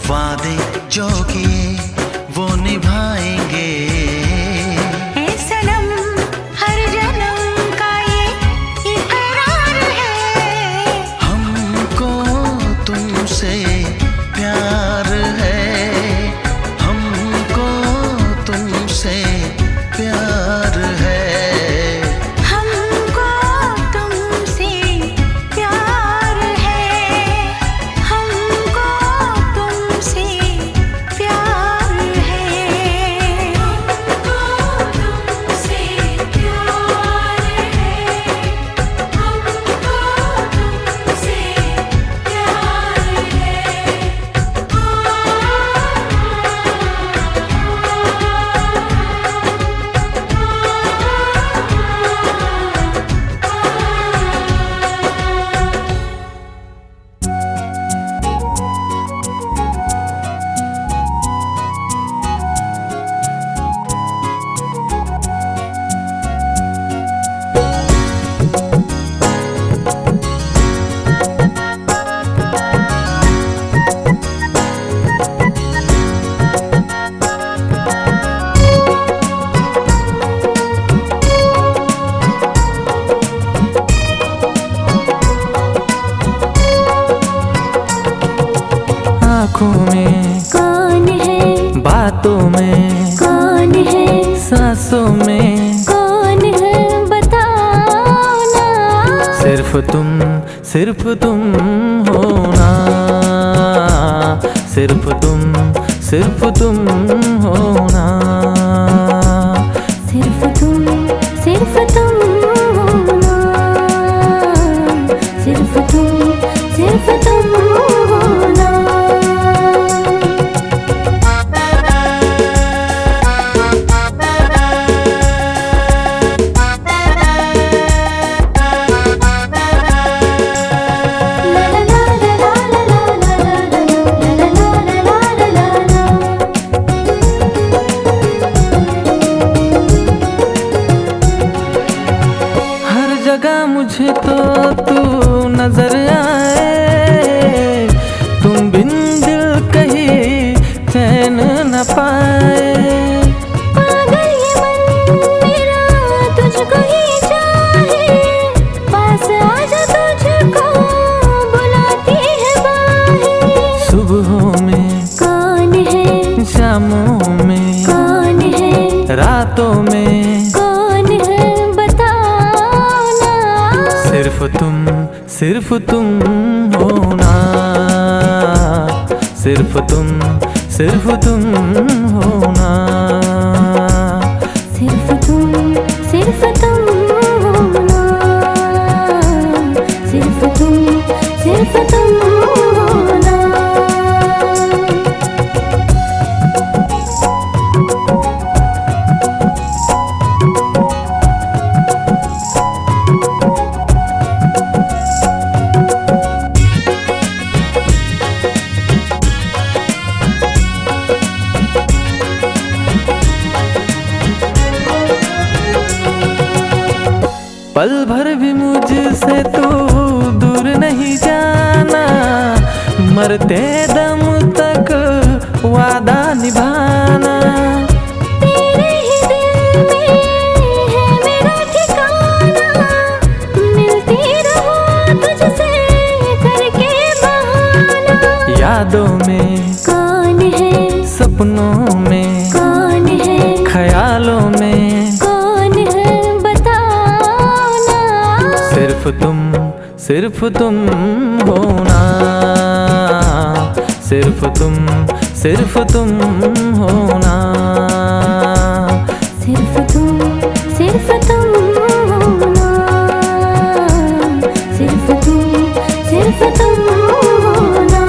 वादे जो किए वो निभाएंगे ऐ सनम हर जन्म का ये इकरार है हमको तुमसे प्यार है हमको तुमसे प्यार है हमको तुमसे प्यार है हमको तुमसे प्यार है हमको सांसों में कौन है बताओ ना। सिर्फ तुम हो ना। सिर्फ तुम हो ना। सिर्फ तुम हो ना। सिर्फ तुम हो ना। हर जगह मुझे तो तू नजर आए, तुम बिन दिल कहीं चैन न पाए। पागल ये मन मेरा तुझको ही चाहे, पास आजा तुझको बुलाती है बाहें। सुबहों में कौन है, शामों में कौन है, रातों में कौन है बताओ ना। सिर्फ तुम हो ना। सिर्फ तुम हो ना। सिर्फ तुम हो ना। सिर्फ तुम हो ना। पल भर भी मुझसे तू दूर नहीं जाना, मरते दम तक वादा निभाना। तेरे ही दिल में है मेरा ठिकाना, मिलती रहूं तुझसे करके बहाना। यादों में कौन है, सपनों में कौन है, ख्यालों में कौन है बताओ ना। सिर्फ तुम हो ना। सिर्फ तुम हो ना। सिर्फ तुम हो ना। सिर्फ तुम हो ना।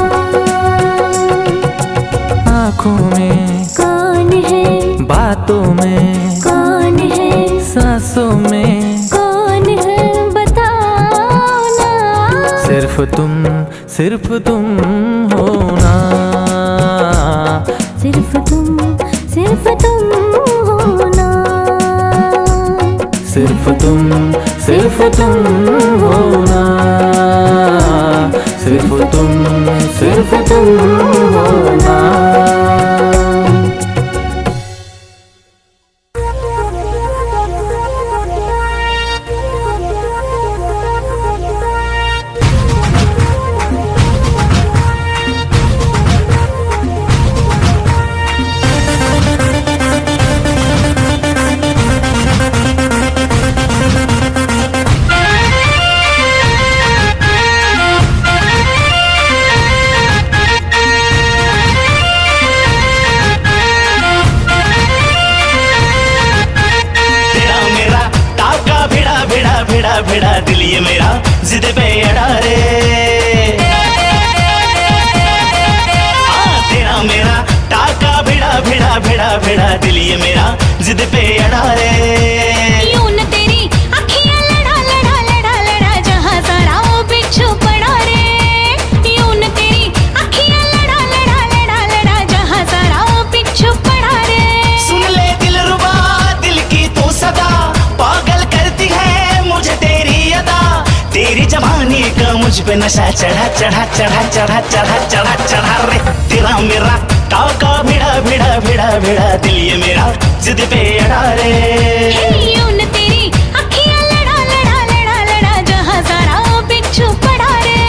आँखों में कौन है, बातों में कौन है, सांसों में कौन है बताओ ना। सिर्फ तुम हो ना। सिर्फ तुम हो ना। सिर्फ तुम हो ना। सिर्फ तुम हो ना। भिड़ा दिल ये मेरा जिद पे अड़ा रे। तेरा मेरा टाका भिड़ा दिल ये मेरा जिद पे अड़ा रे। यूं न तेरी अखियां लड़ा जहां सारा वो बिच्छू पड़ा रे। यूं न तेरी अखियां लड़ा जहां सारा वो बिच्छू पड़ा रे। सुन ले दिलरुबा दिल की तू सदा, पागल करती है मुझे तेरी अदा। तेरी जवानी का मुझ पे नशा चढ़ा रे। तेरा मेरा टाका भिड़ा दिल ये मेरा जिद पे अड़ा रे। यूं न तेरी अखियां लड़ा जहां सारा वो बिच्छू पड़ा रे।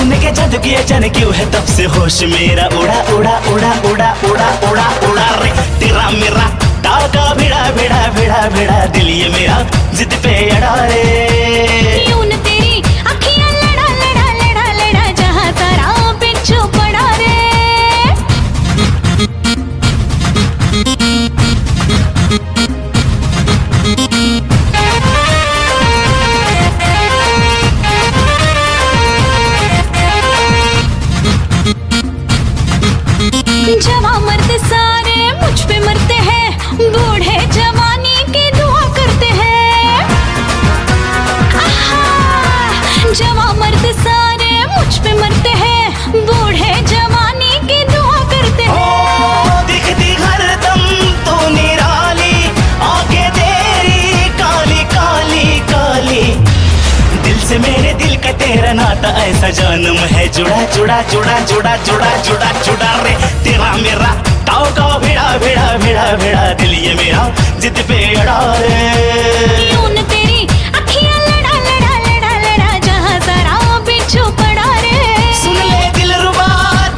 हुस्न के जादू की अचानक क्यों है तब से होश मेरा उड़ा उड़ा उड़ा उड़ा उड़ा उड़ा उड़ा रे तेरा मेरा टाका भिड़ा भिड़ा भिड़ा भिड़ा दिल ये मेरा जिद पे अड़ा रे यूं न तेरी अखियां लड़ा लड़ा लड़ा लड़ा जहां सारा बिच्छू पड़ा रे जवा मर्द सारे मुझ पे मरते हैं बूढ़े जवानी की दुआ करते हैं आहा जवा मर्द सारे मुझ पे मरते हैं बूढ़े जवानी की दुआ करते हैं ओ दिखती हरदम तू निराली आंखें तेरी काली काली काली दिल से मेरे दिल का तेरा नाता ऐसा जन्म है जुड़ा जुड़ा जुड़ा जुड़ा जुड़ा जुड़ा जुड़ा रे तेरा मेरा ताव का भिड़ा भिड़ा भिड़ा भिड़ा दिल ये मेरा जिद पे अड़ा रे यूं न तेरी अखियां लड़ा लड़ा लड़ा लड़ा जहां सारा बिच्छू पड़ा रे सुन ले दिलरुबा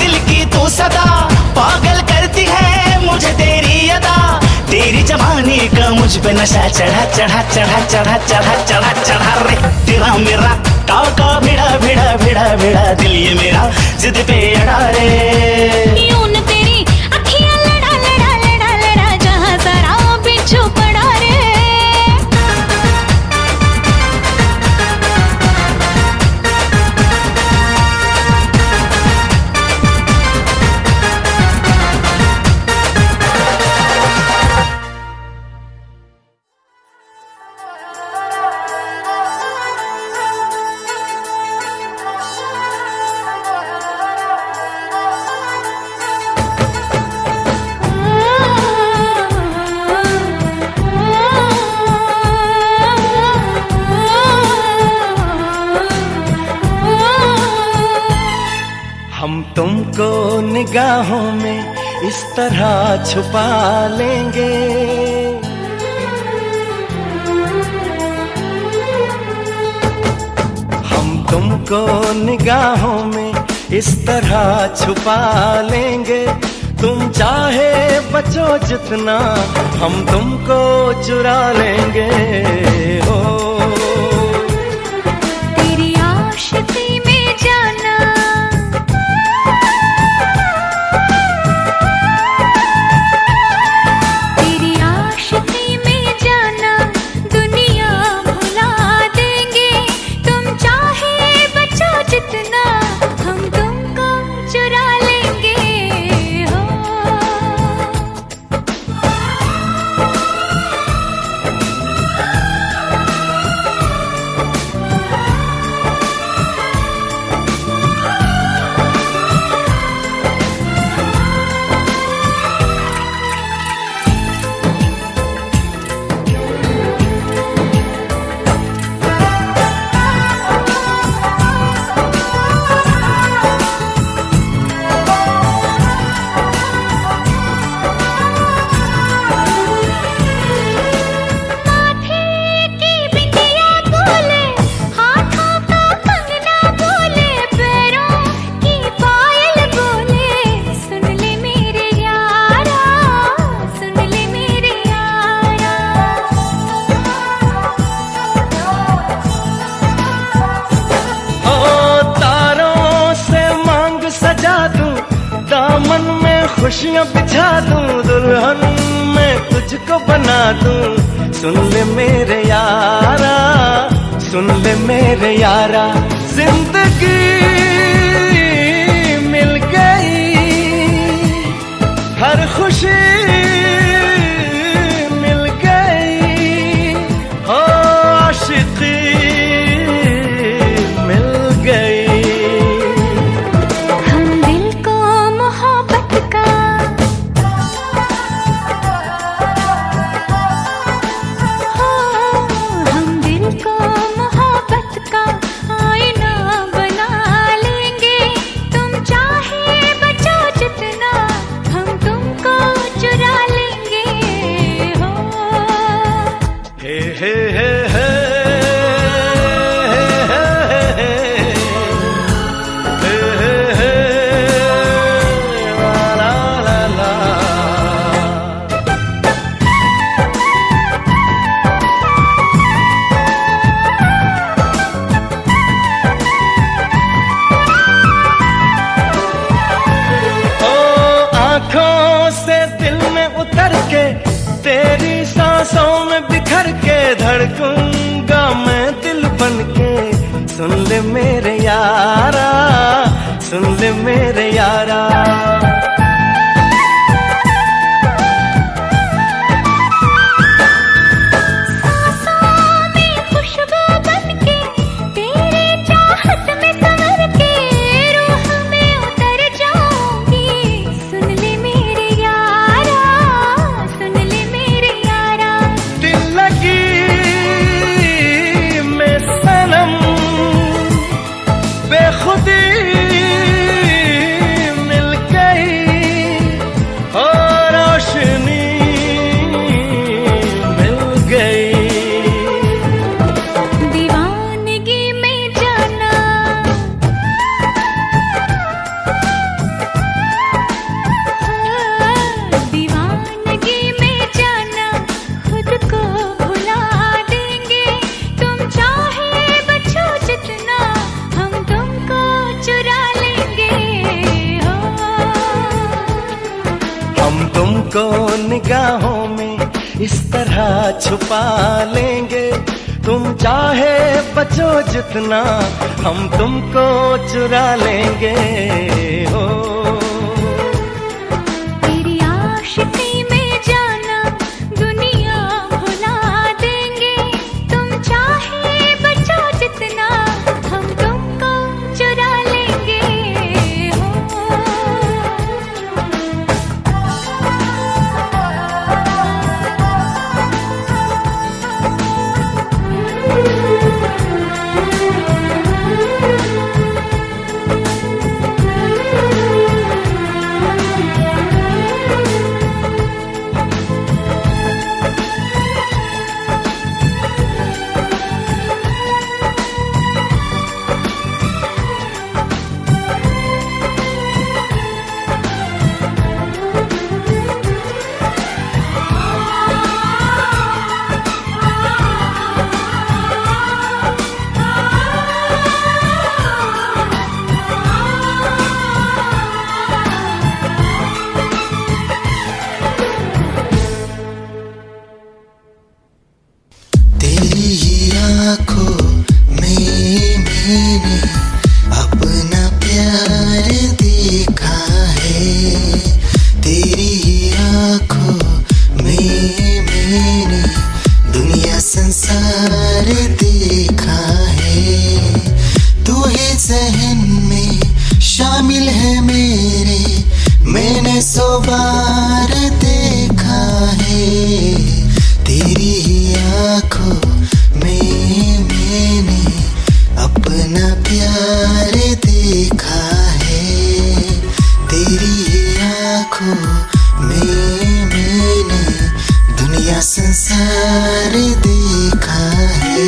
दिल की तू सदा पागल करती है मुझे तेरी अदा तेरी जवानी का मुझ पे नशा चढ़ा चढ़ा चढ़ा चढ़ा चढ़ा चढ़ा चढ़ा रे तेरा मेरा टाका भिड़ा भिड़ा भिड़ा भिड़ा दिल ये मेरा जिद पे अड़ा रे यूं न तेरी अखियां लड़ा लड़ा लड़ा लड़ा जहां सारा बिच्छू पड़ा रे हम तुमको निगाहों में इस तरह छुपा लेंगे हम तुमको निगाहों में इस तरह छुपा लेंगे तुम चाहे बचो जितना हम तुमको चुरा लेंगे हो तेरी आशिकी में जाना तेरी आशिकी में जाना दुनिया भुला देंगे तुम चाहे बचो जितना हम तुमको चुरा लेंगे हो खुशियाँ बिछा दूं दुल्हन मैं तुझको बना दूं सुन ले मेरे यारा सुन ले मेरे यारा जिंदगी मिल गई हर खुशी मिल गई हो आशिकी मिल गई हम दिल को मोहब्बत का आईना बना धड़कूंगा मैं दिल बनके, सुन ले मेरे यारा, सुन ले मेरे यारा। तुमको निगाहों में इस तरह छुपा लेंगे, तुम चाहे बचो जितना हम तुमको चुरा लेंगे। हो तेरी आशिकी में जाना दुनिया भुला देंगे, तुम चाहे बचो जितना हम तुमको चुरा लेंगे। संसार देखा है, तू ही ज़हन में शामिल है मेरे, मैंने 100 बार देखा है। तेरी ही आँखों में मैंने अपना प्यार देखा है, तेरी ही आँखों में मैंने दुनिया संसार देखा है।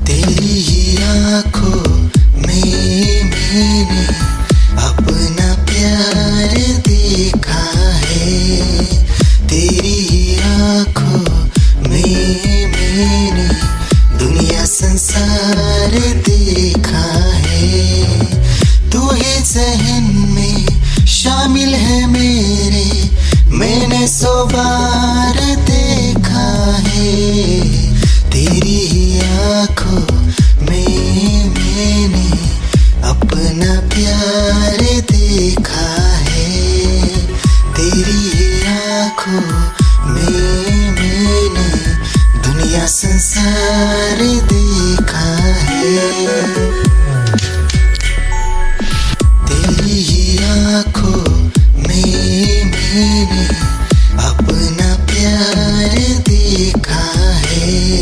तेरी ही आँखों में मैंने अपना प्यार देखा है, तेरी ही आँखों में मैंने दुनिया संसार देखा है। तू ही ज़हन में शामिल है मेरे, मैंने 100 बार देखा है। तेरी ही आँखों में मैंने अपना प्यार देखा है, तेरी ही आँखों में मैंने दुनिया संसार देखा है। तेरी ही आँखों में मैंने अपना प्यार देखा है,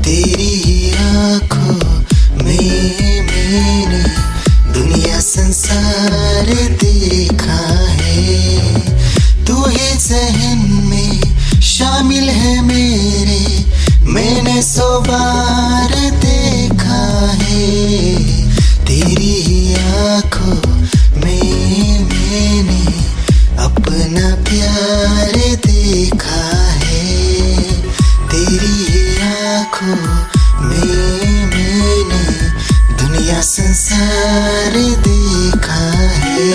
तेरी ही आँखों में मैंने दुनिया संसार देखा है। तू ही ज़हन में शामिल है मेरे, मैंने 100 बार देखा है। तेरी ही आँखों में मैंने अपना प्यार देखा है, तेरी ही आँखों में मैंने दुनिया संसार देखा है।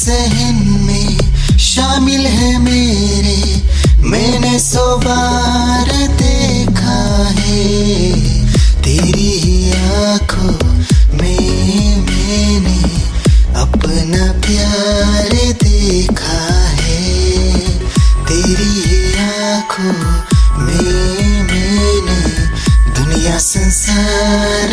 सहन में शामिल है मेरे, मैंने 100 बार देखा है तेरी ही आँखों में मैंने अपना प्यार देखा है, तेरी ही आँखों में मैंने दुनिया संसार